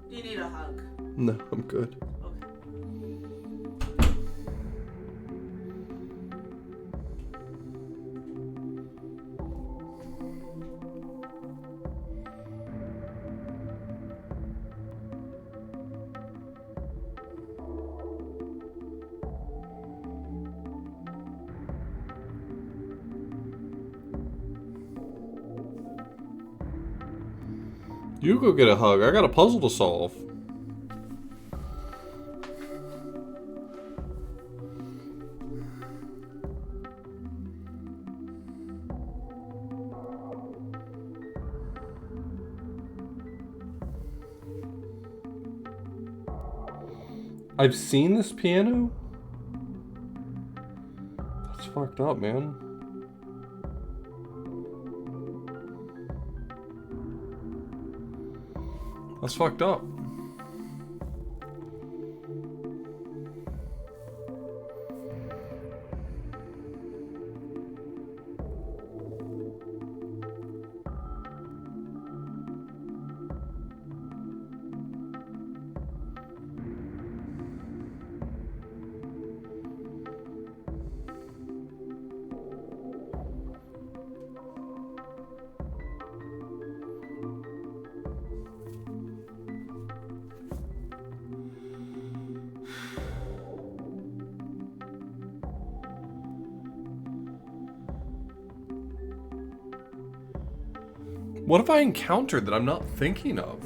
Do you need a hug? No, I'm good. Okay. You go get a hug. I got a puzzle to solve. I've seen this piano? That's fucked up, man. That's fucked up. What have I encountered that I'm not thinking of?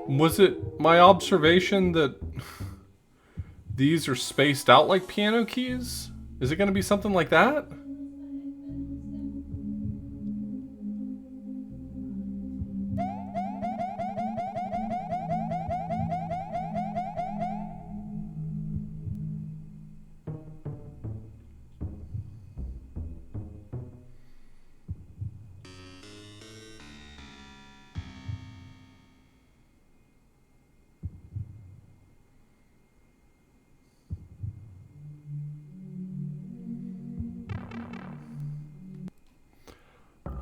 Was it my observation that these are spaced out like piano keys? Is it going to be something like that?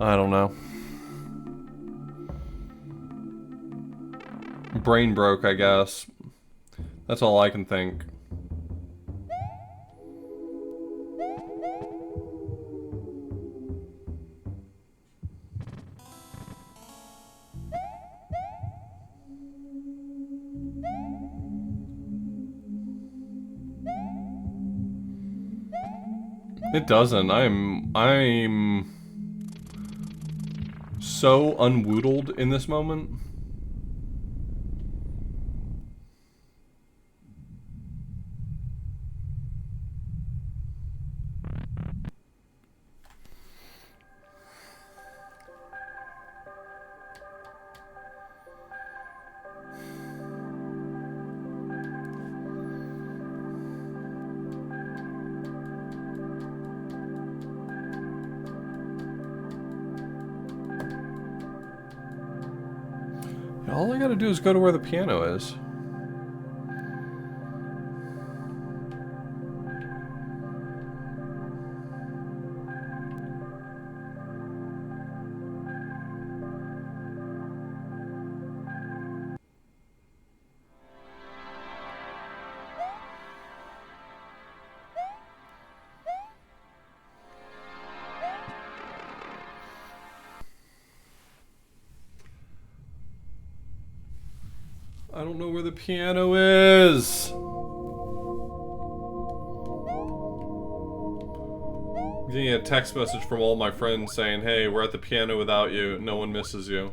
I don't know. Brain broke, I guess. That's all I can think. It doesn't. I'm so unwoodled in this moment. All I gotta do is go to where the piano is. I don't know where the piano is. I'm getting a text message from all my friends saying, hey, we're at the piano without you. No one misses you.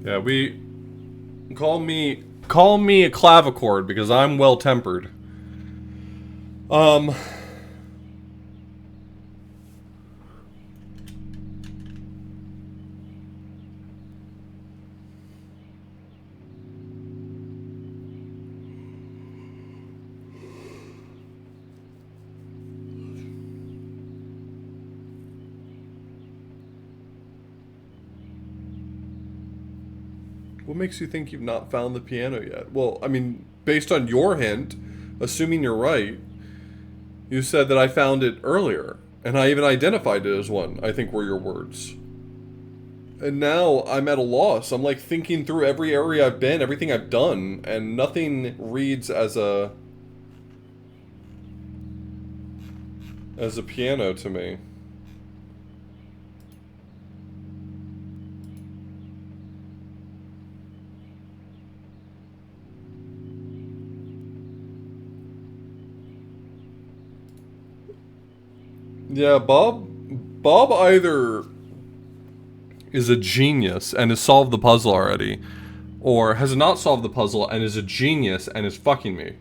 Yeah, call me a clavichord because I'm well tempered. What makes you think you've not found the piano yet? Well, I mean, based on your hint, assuming you're right, you said that I found it earlier, and I even identified it as one, I think were your words. And now I'm at a loss. I'm like thinking through every area I've been, everything I've done, and nothing reads as a piano to me. Yeah, Bob either is a genius and has solved the puzzle already, or has not solved the puzzle and is a genius and is fucking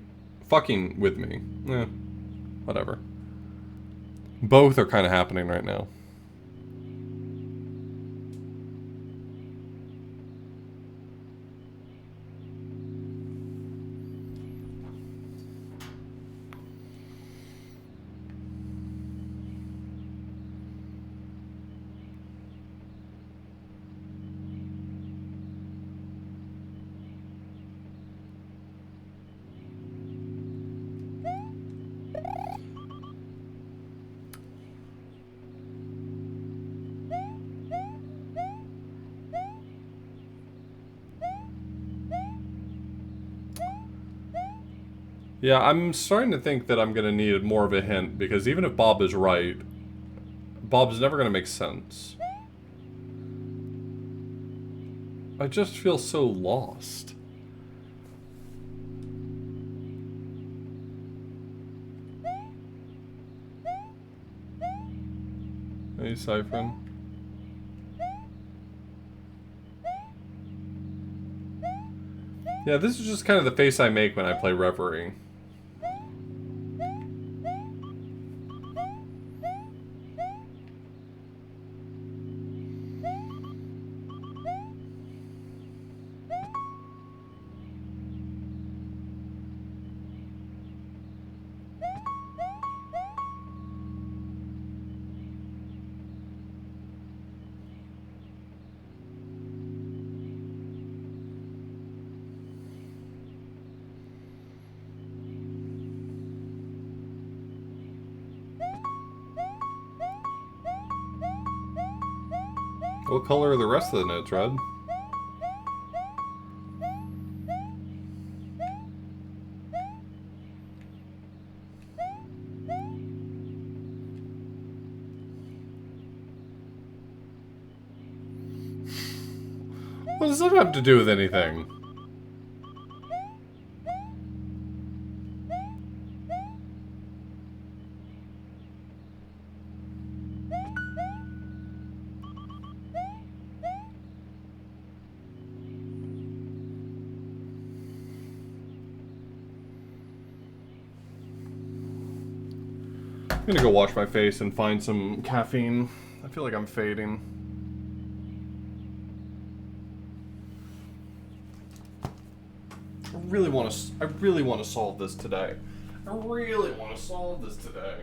with me. Whatever. Both are kind of happening right now. Yeah, I'm starting to think that I'm going to need more of a hint, because even if Bob is right, Bob's never going to make sense. I just feel so lost. Hey, Siphon. Yeah, this is just kind of the face I make when I play Reverie. What color are the rest of the notes, Red? What does that have to do with anything? I'm gonna go wash my face and find some caffeine. I feel like I'm fading. I really want to solve this today. I really want to solve this today.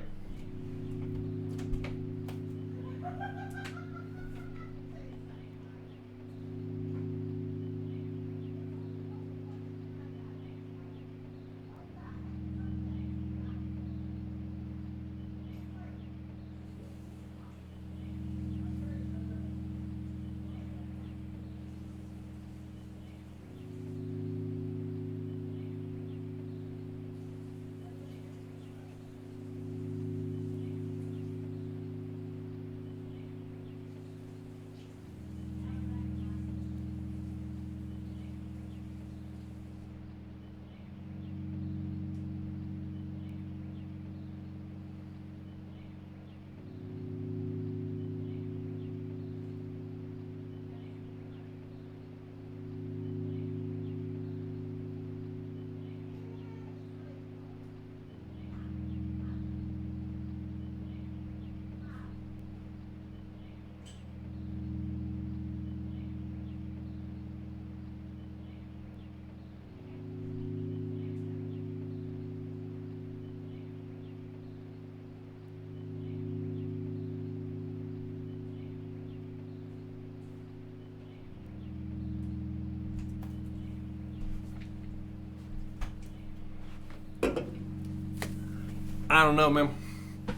I don't know, man.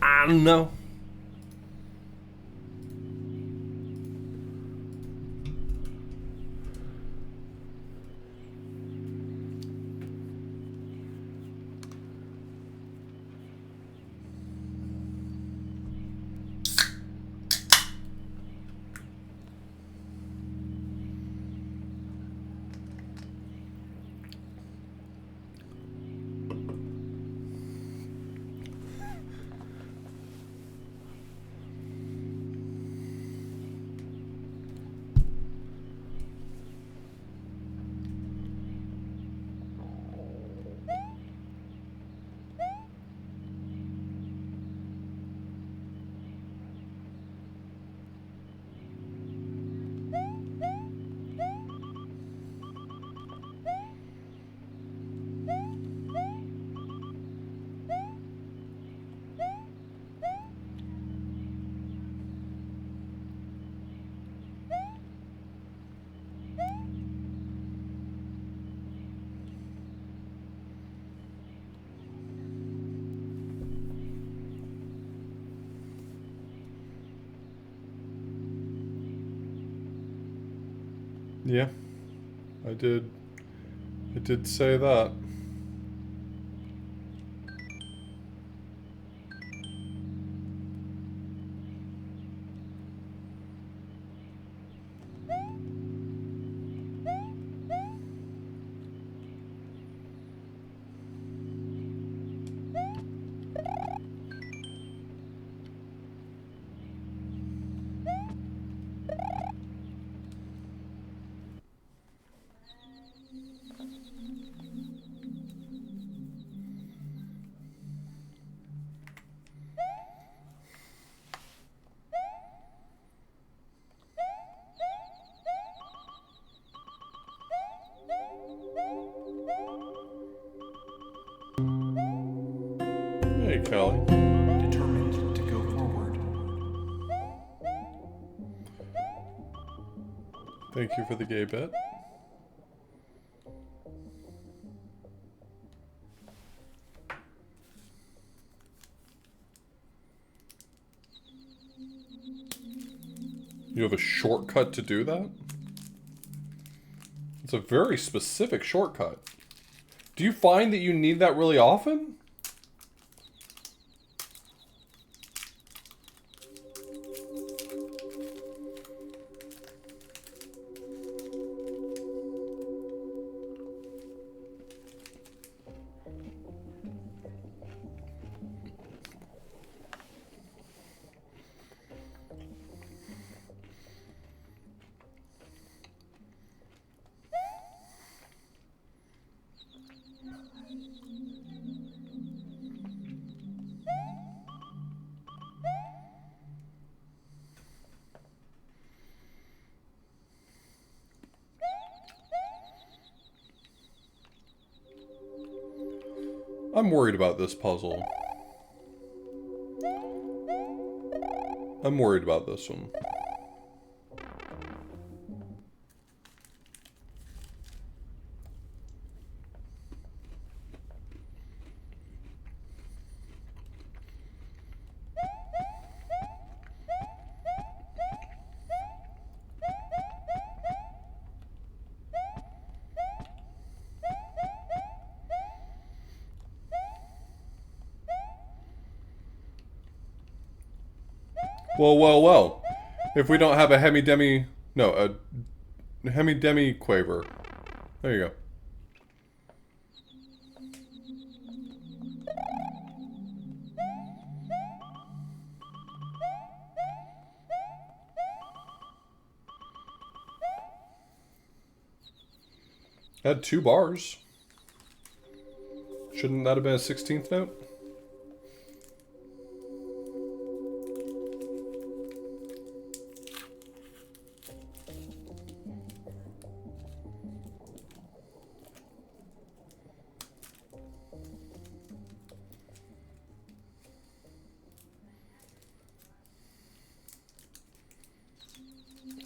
I don't know. Yeah, I did. I did say that. Hey, Kelly. determined to go forward. Thank you for the gay bit. You have a shortcut to do that? It's a very specific shortcut. Do you find that you need that really often? I'm worried about this puzzle. I'm worried about this one. Well. If we don't have a hemi-demi... No, a hemi-demi quaver. There you go. Had 2 bars. Shouldn't that have been a 16th note?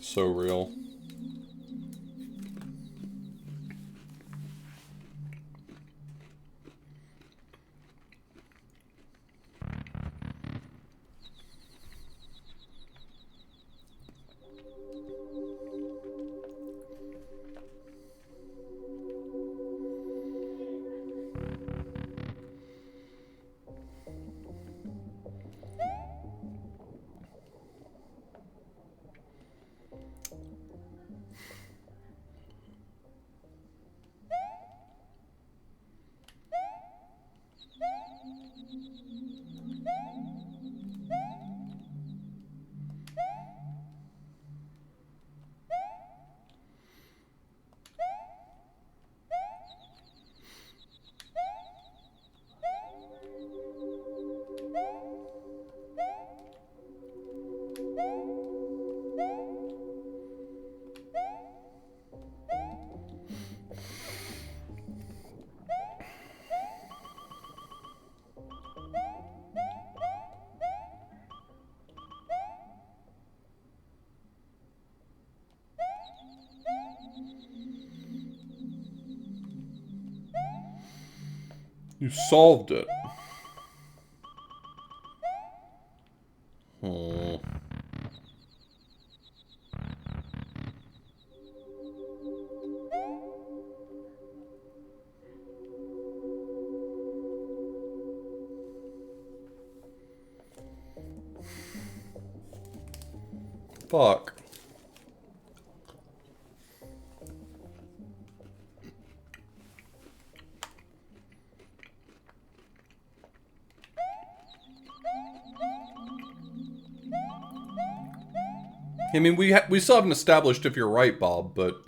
So real. You solved it. Oh. Fuck. I mean, we still haven't established if you're right, Bob, but...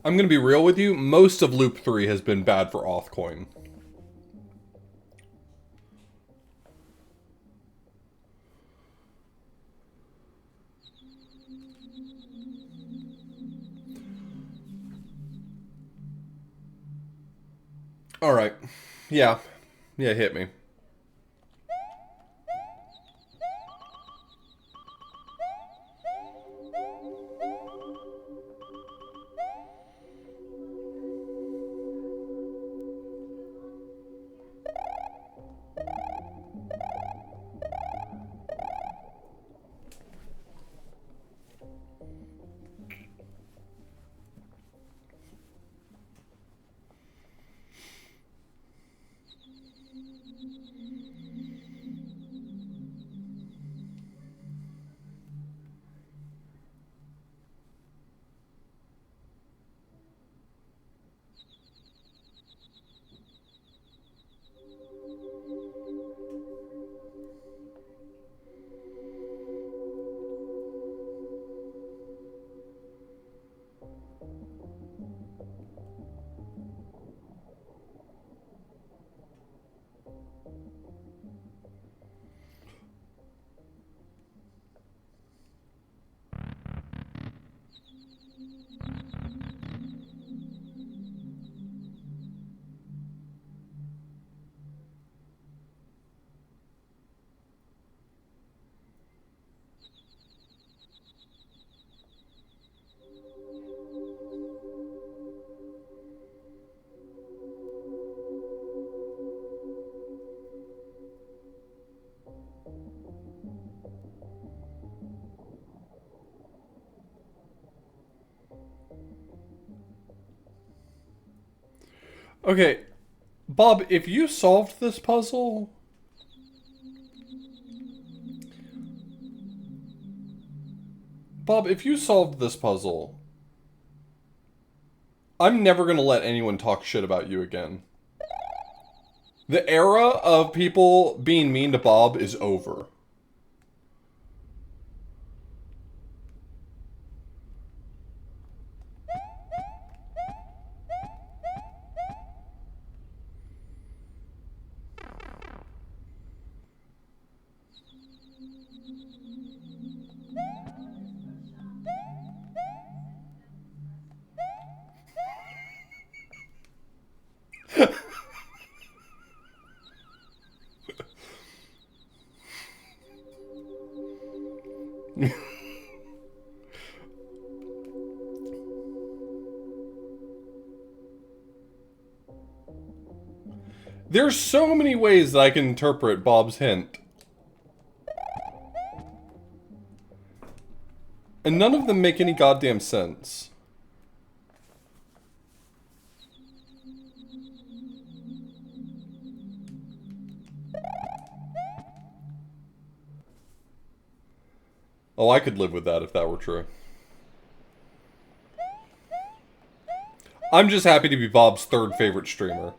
I'm going to be real with you. Most of Loop 3 has been bad for Authcoin. Alright. Yeah. Yeah, hit me. Okay, Bob, if you solved this puzzle... Bob, if you solved this puzzle, I'm never going to let anyone talk shit about you again. The era of people being mean to Bob is over. There's so many ways that I can interpret Bob's hint. And none of them make any goddamn sense. Oh, I could live with that if that were true. I'm just happy to be Bob's third favorite streamer.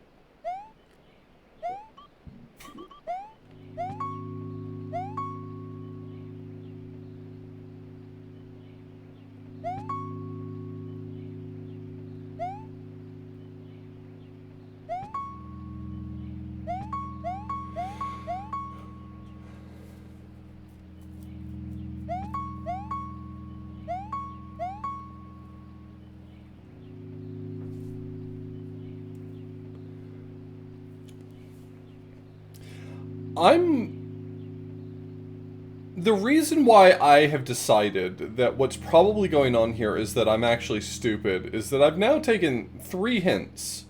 The reason why I have decided that what's probably going on here is that I'm actually stupid is that I've now taken 3 hints.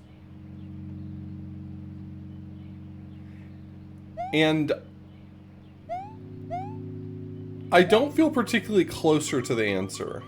And I don't feel particularly closer to the answer.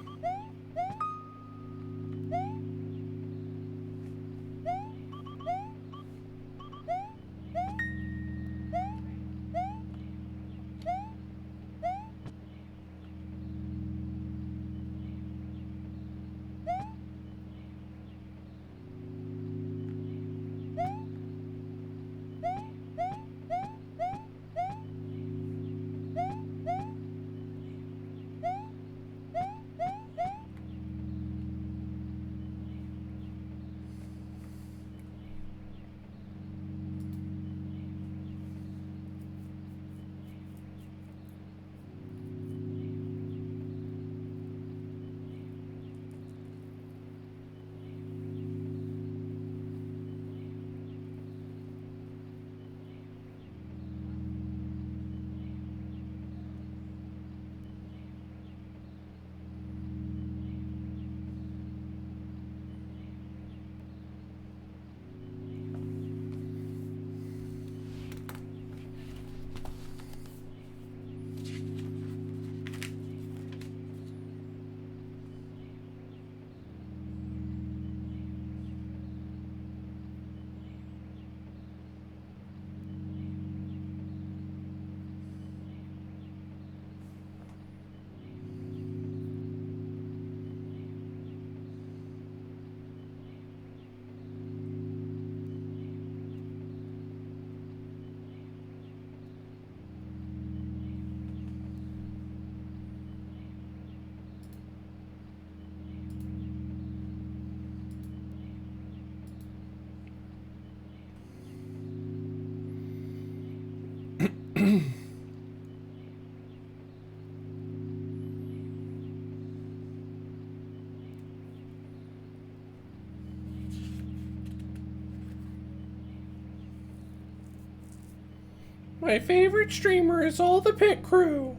My favorite streamer is all the pit crew.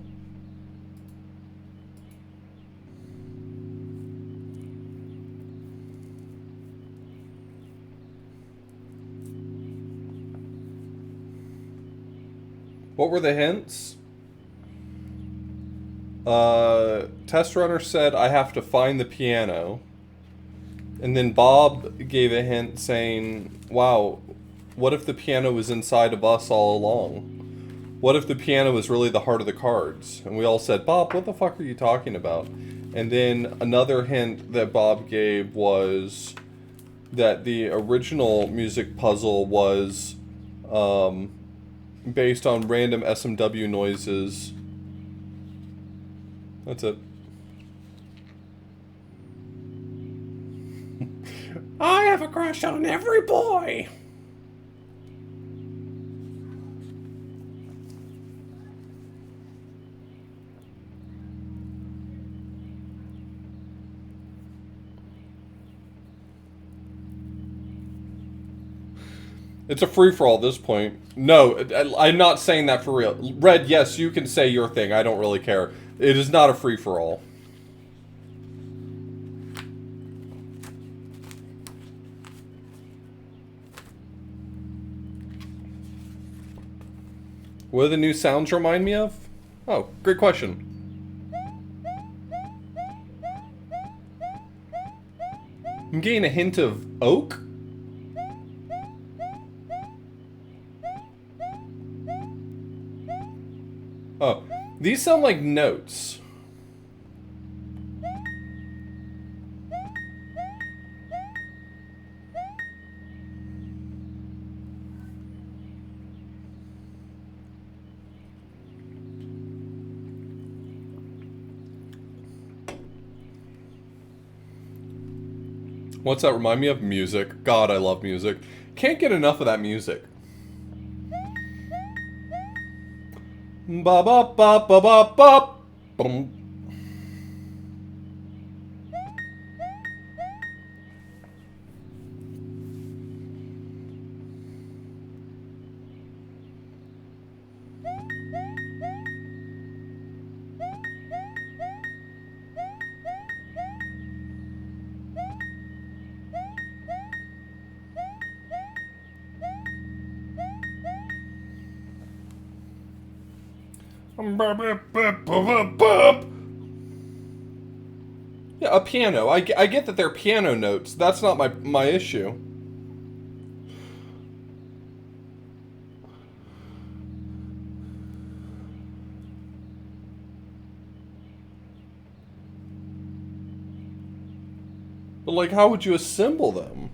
What were the hints? Test Runner said I have to find the piano. And then Bob gave a hint saying, wow, what if the piano was inside of us all along? What if the piano was really the heart of the cards? And we all said, Bob, what the fuck are you talking about? And then another hint that Bob gave was that the original music puzzle was based on random SMW noises. That's it. I have a crush on every boy. It's a free-for-all at this point. No, I'm not saying that for real. Red, yes, you can say your thing. I don't really care. It is not a free-for-all. What do the new sounds remind me of? Oh, great question. I'm getting a hint of oak? Oh, these sound like notes. What's that remind me of? Music. God, I love music. Can't get enough of that music. Ba ba ba ba ba ba. Bum. Yeah, a piano. I get that they're piano notes. That's not my issue. But, like, how would you assemble them?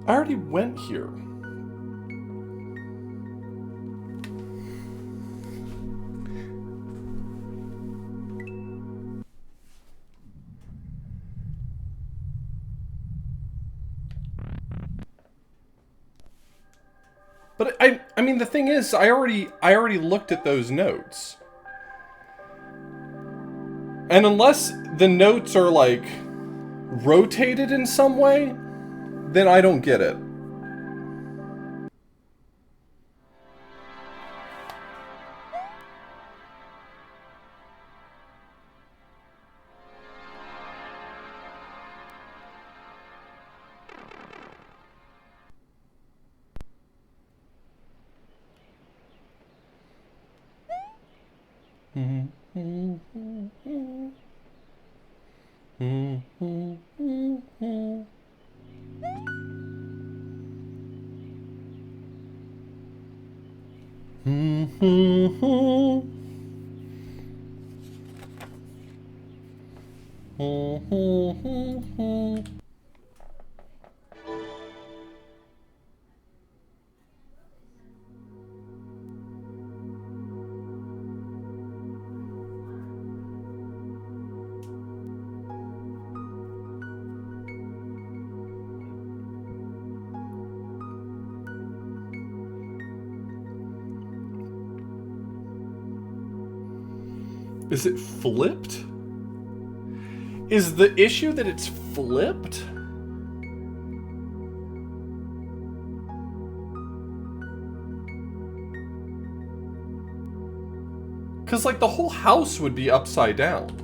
I already went here. But I mean the thing is I already looked at those notes. And unless the notes are like rotated in some way, then I don't get it. Is it flipped? Is the issue that it's flipped? Because, like, the whole house would be upside down.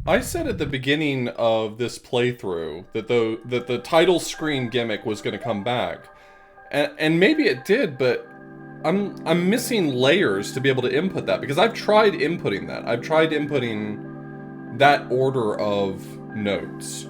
I said at the beginning of this playthrough that the title screen gimmick was going to come back, and maybe it did, but I'm missing layers to be able to input that, because I've tried inputting that. I've tried inputting that order of notes.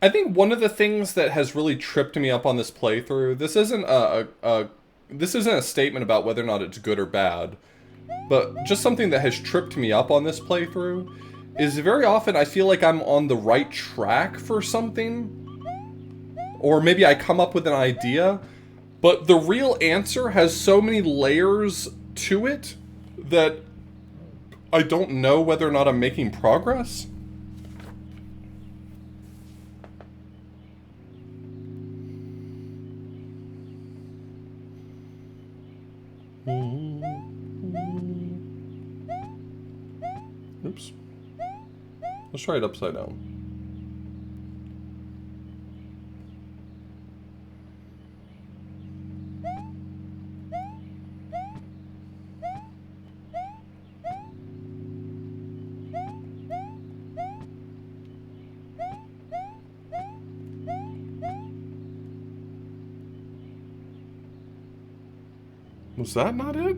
I think one of the things that has really tripped me up on this playthrough, this isn't a statement about whether or not it's good or bad, but just something that has tripped me up on this playthrough, is very often I feel like I'm on the right track for something, or maybe I come up with an idea, but the real answer has so many layers to it that I don't know whether or not I'm making progress. Oops. Let's try it upside down. Was that not it?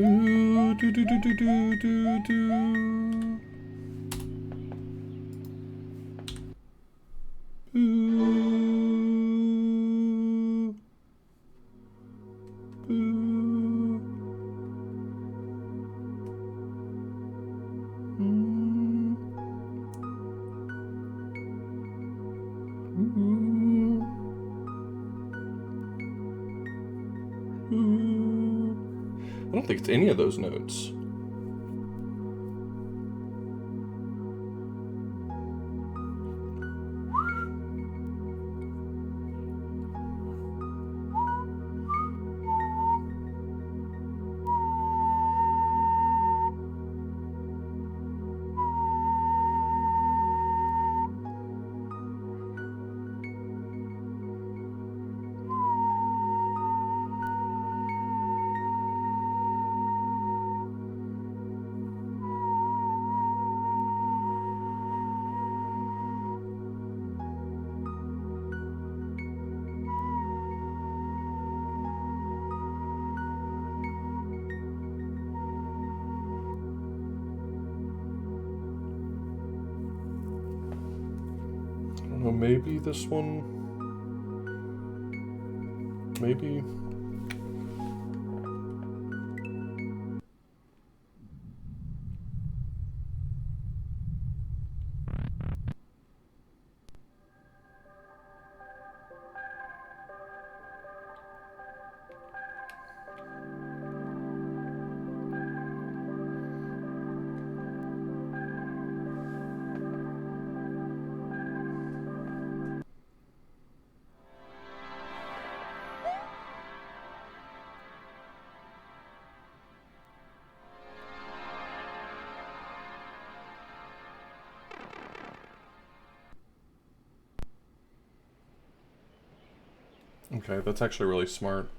Ooh, do do do do do do do. Ooh. Ooh. Mm. Ooh. Ooh. I don't think it's any of those notes. I don't know, maybe this one. Maybe. Okay, that's actually really smart.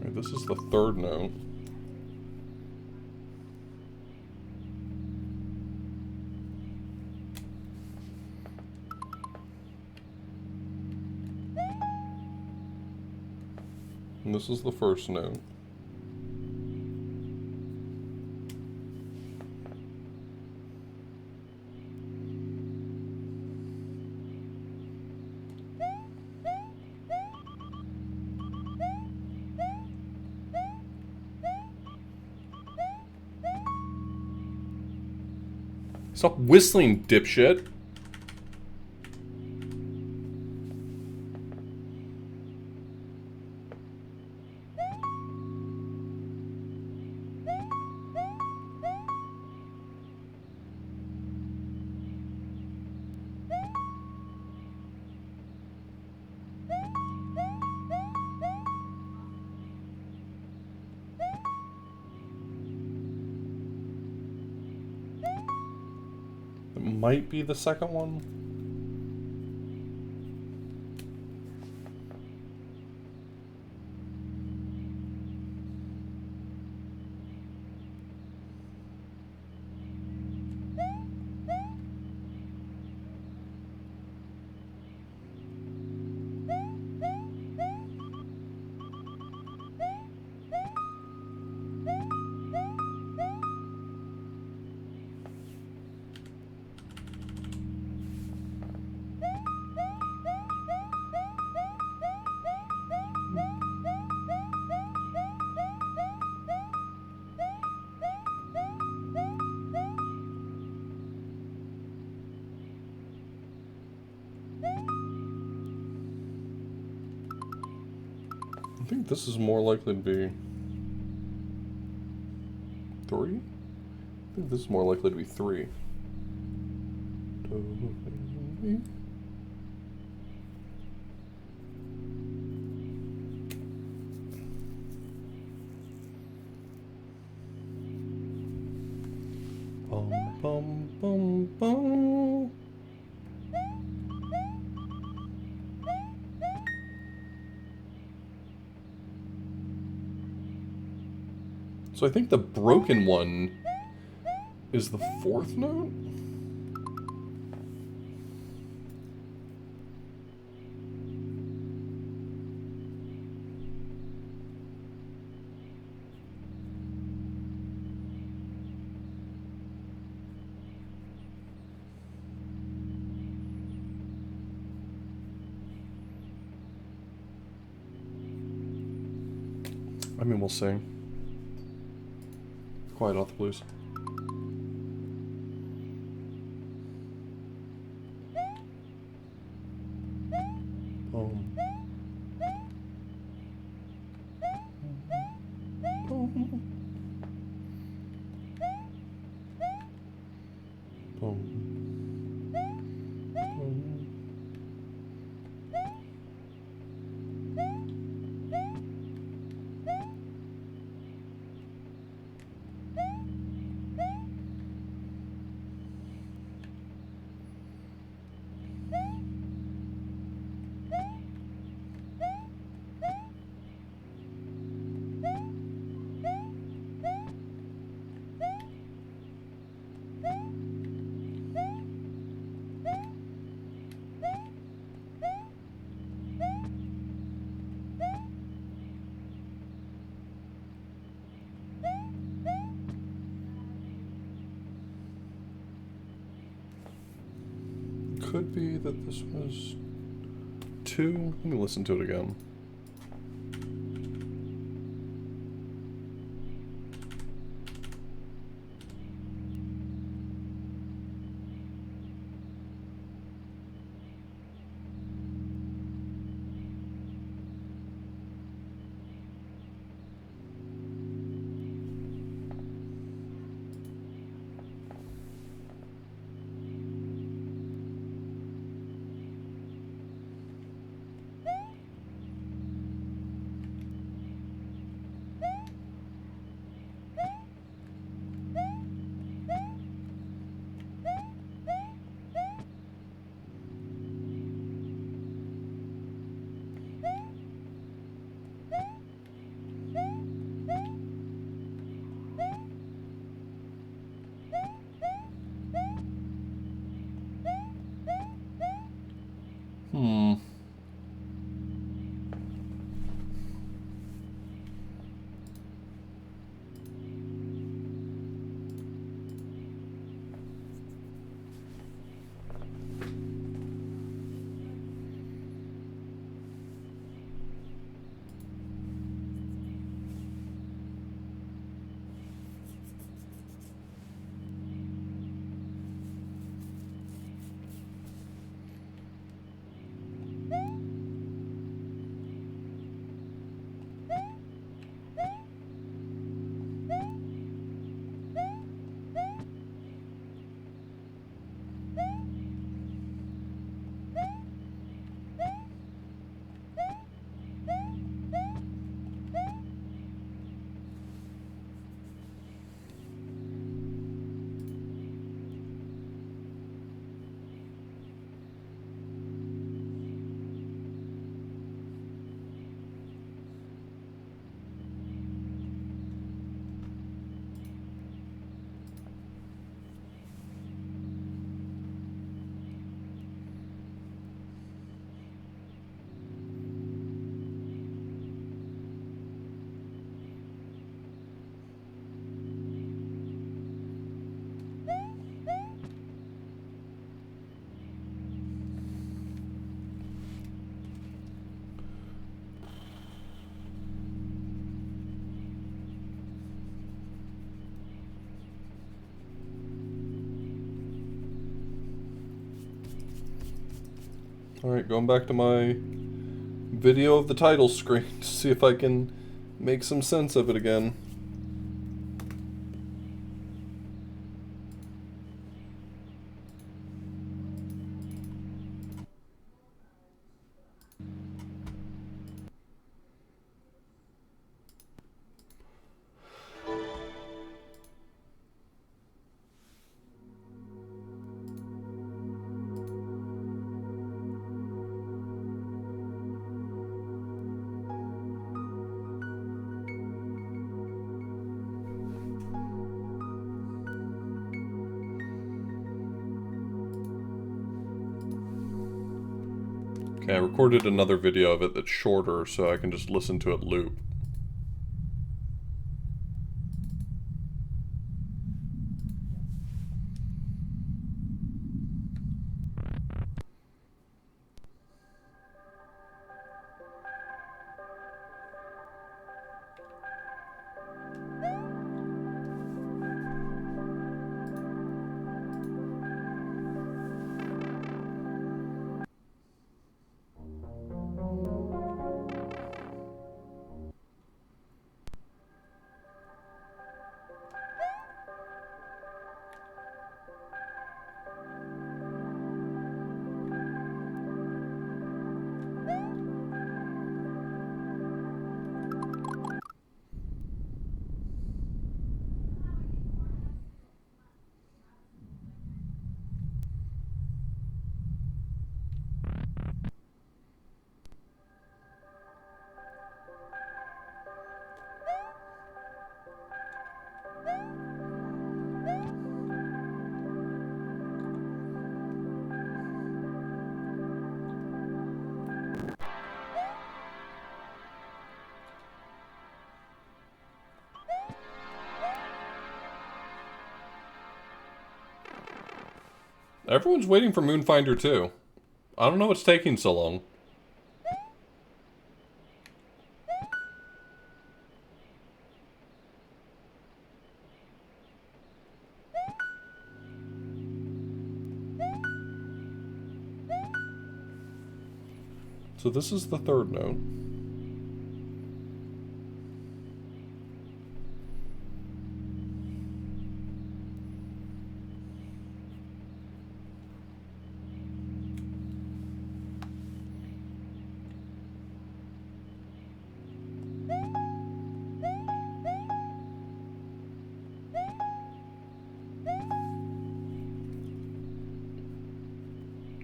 Okay, this is the third note. And this is the first note. Stop whistling, dipshit. It might be the second one. I think this is more likely to be 3? I think this is more likely to be 3. Bum, bum, bum, bum. So I think the broken one is the 4th note? I mean, we'll see. Quiet off the blues. Boom. Boom. Boom. Boom. Could be that this was 2. Let me listen to it again. Hmm. Alright, going back to my video of the title screen to see if I can make some sense of it again. Okay, I recorded another video of it that's shorter, so I can just listen to it loop. Everyone's waiting for Moonfinder too. I don't know what's taking so long. So this is the third note.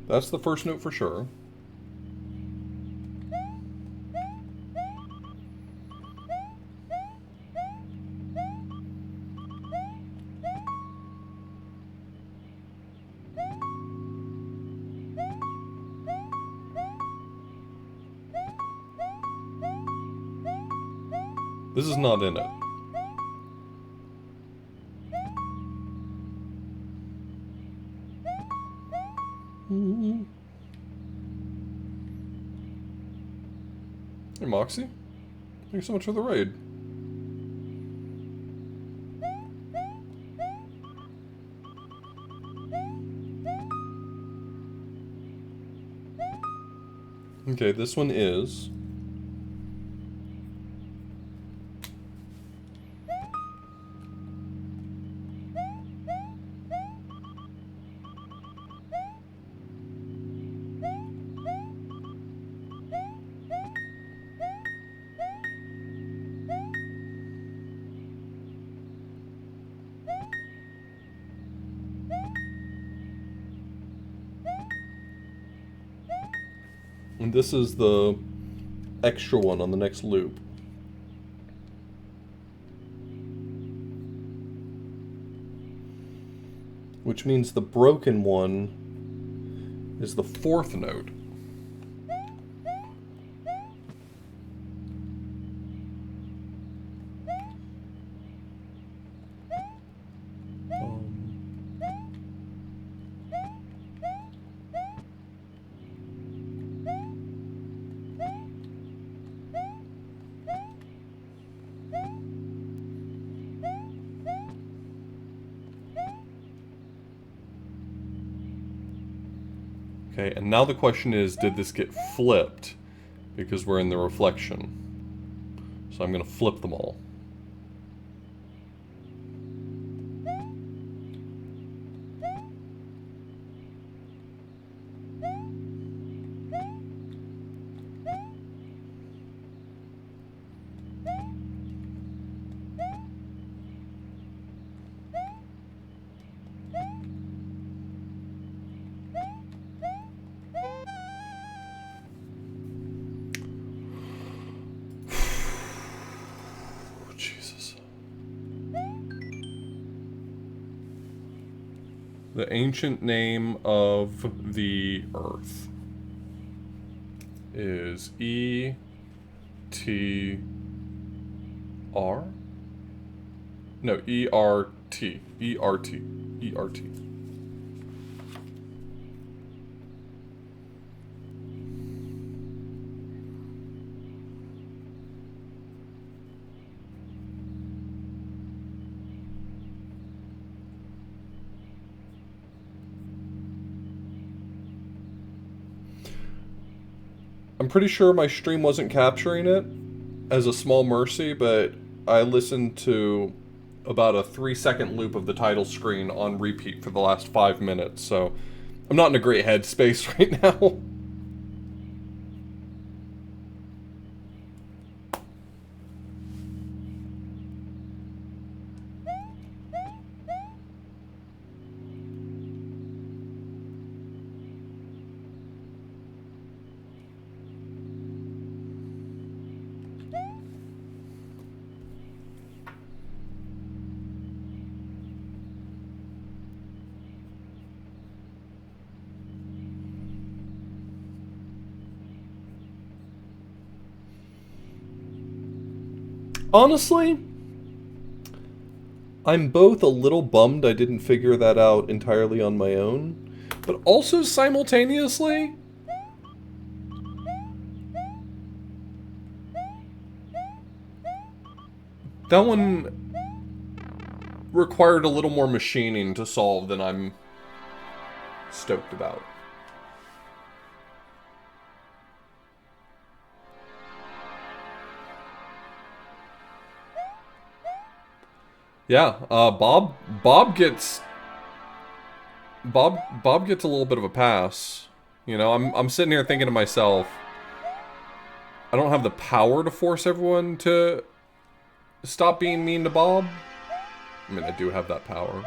That's the first note for sure. This is not in it. Hey, Moxie. Thanks so much for the raid. Okay, this one is... And this is the extra one on the next loop. Which means the broken one is the fourth note. Okay, and now the question is, did this get flipped? because we're in the reflection. So I'm going to flip them all. Jesus. The ancient name of the Earth is E-T-R? No, E-R-T. E-R-T. E-R-T. I'm pretty sure my stream wasn't capturing it as a small mercy, but I listened to about a 3-second loop of the title screen on repeat for the last 5 minutes, so I'm not in a great headspace right now. Honestly, I'm both a little bummed I didn't figure that out entirely on my own, but also simultaneously, that one required a little more machining to solve than I'm stoked about. Yeah, Bob gets a little bit of a pass. You know, I'm sitting here thinking to myself, I don't have the power to force everyone to stop being mean to Bob. I mean, I do have that power.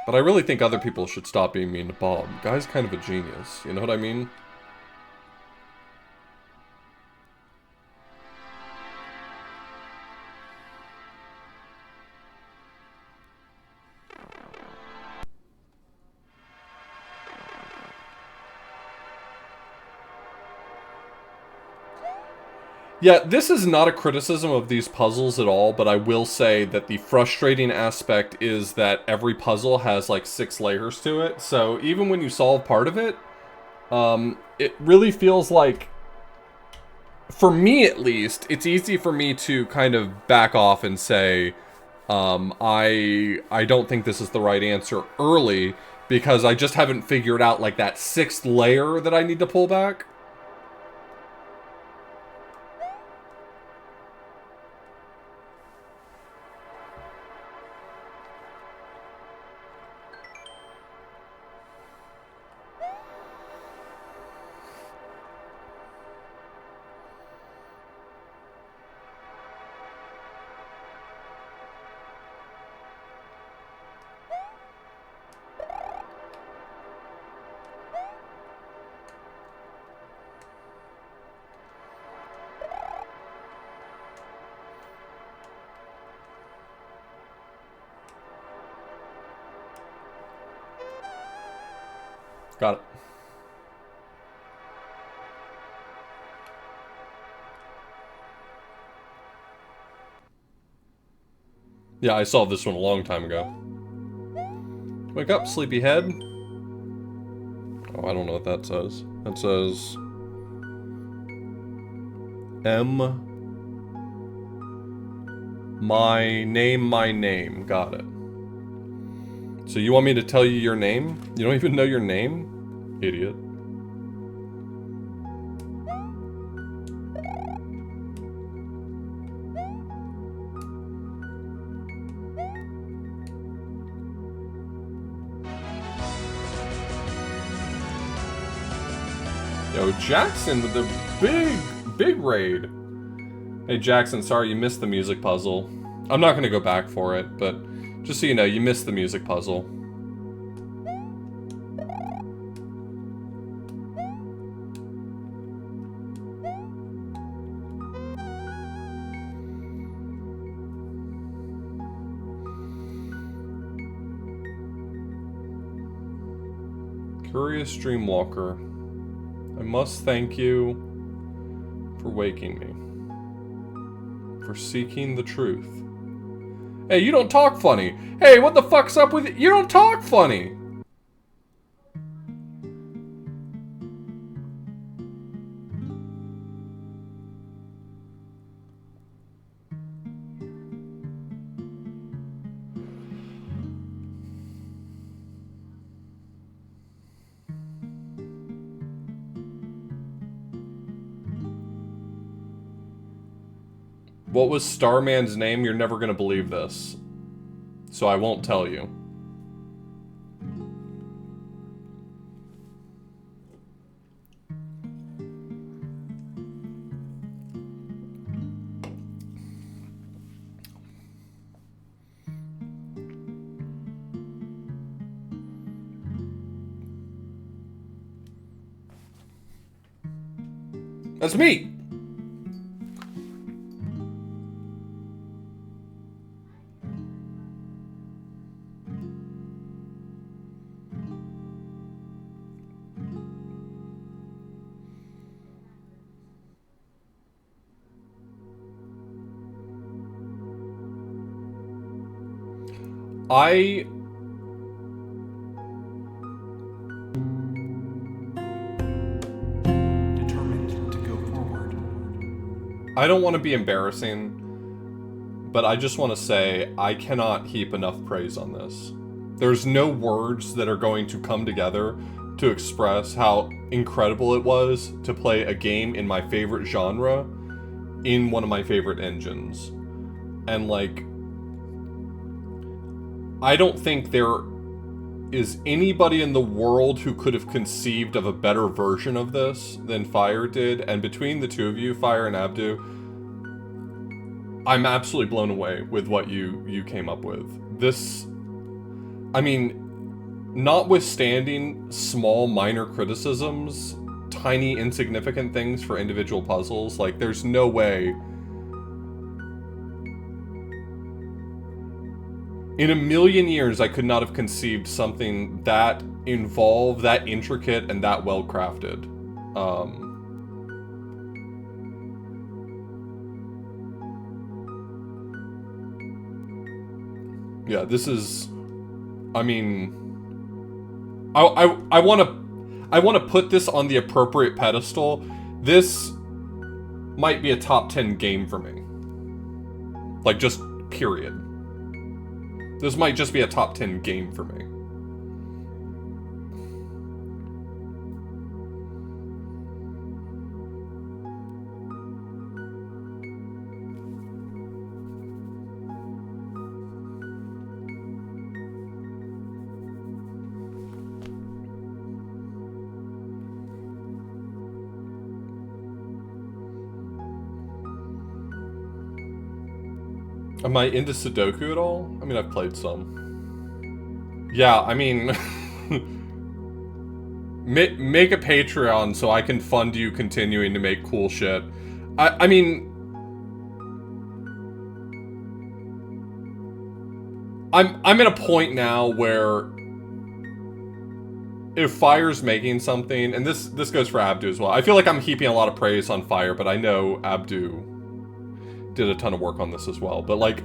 But I really think other people should stop being mean to Bob. Guy's kind of a genius, you know what I mean? Yeah, this is not a criticism of these puzzles at all, but I will say that the frustrating aspect is that every puzzle has like 6 layers to it, so even when you solve part of it, it really feels like, for me at least, it's easy for me to kind of back off and say, I don't think this is the right answer early, because I just haven't figured out like that 6th layer that I need to pull back. Got it. Yeah, I solved this one a long time ago. Wake up, sleepyhead. Oh, I don't know what that says. That says... My name. Got it. So you want me to tell you your name? You don't even know your name? Idiot. Yo, Jackson with the big raid. Hey, Jackson, sorry you missed the music puzzle. I'm not gonna go back for it, but just so you know, you missed the music puzzle. Curious Dreamwalker, I must thank you for waking me. For seeking the truth. Hey, you don't talk funny! Hey, what the fuck's up with you? You don't talk funny! What was Starman's name? You're never gonna believe this. So I won't tell you. That's me! I Determined to go forward. don't want to be embarrassing, but I just want to say I cannot heap enough praise on this. There's no words that are going to come together to express how incredible it was to play a game in my favorite genre in one of my favorite engines. And like, I don't think there is anybody in the world who could have conceived of a better version of this than Fire did, and between the two of you, Fire and Abdu, I'm absolutely blown away with what you came up with. This, I mean, notwithstanding small minor criticisms, tiny insignificant things for individual puzzles, like there's no way in a million years I could not have conceived something that involved, that intricate, and that well crafted. Yeah, this is, I mean, I want to put this on the appropriate pedestal. This might be a top 10 game for me. Like, just period. This might just be a top 10 game for me. Am I into Sudoku at all? I mean, I've played some. Yeah, I mean... make a Patreon so I can fund you continuing to make cool shit. I mean... I'm at a point now where... if Fire's making something, and this goes for Abdu as well. I feel like I'm heaping a lot of praise on Fire, but I know Abdu did a ton of work on this as well. But like,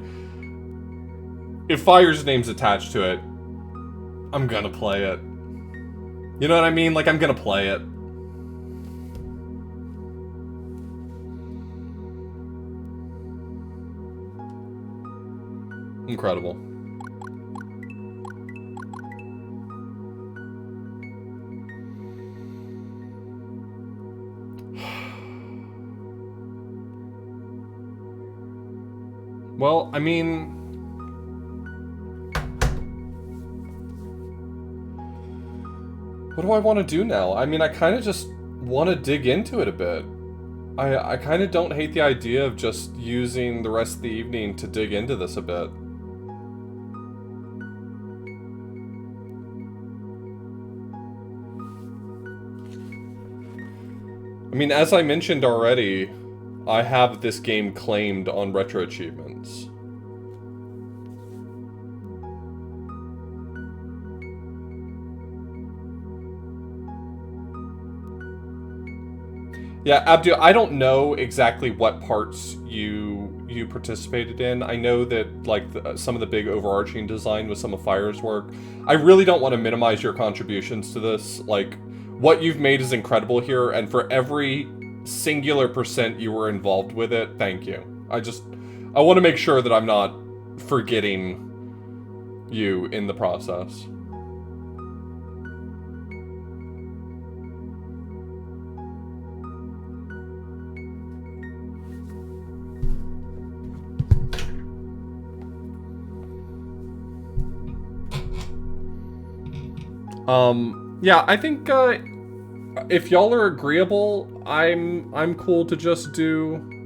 if Fire's name's attached to it, I'm gonna play it. You know what I mean? Like, I'm gonna play it. Incredible. Well, I mean... what do I want to do now? I mean, I kind of just want to dig into it a bit. I kind of don't hate the idea of just using the rest of the evening to dig into this a bit. I mean, as I mentioned already, I have this game claimed on Retro Achievements. Yeah, Abdu, I don't know exactly what parts you participated in. I know that like some of the big overarching design was some of Fire's work. I really don't want to minimize your contributions to this. Like, what you've made is incredible here, and for every singular % you were involved with it, thank you. I want to make sure that I'm not forgetting you in the process. Yeah, I think, if y'all are agreeable, I'm cool to just do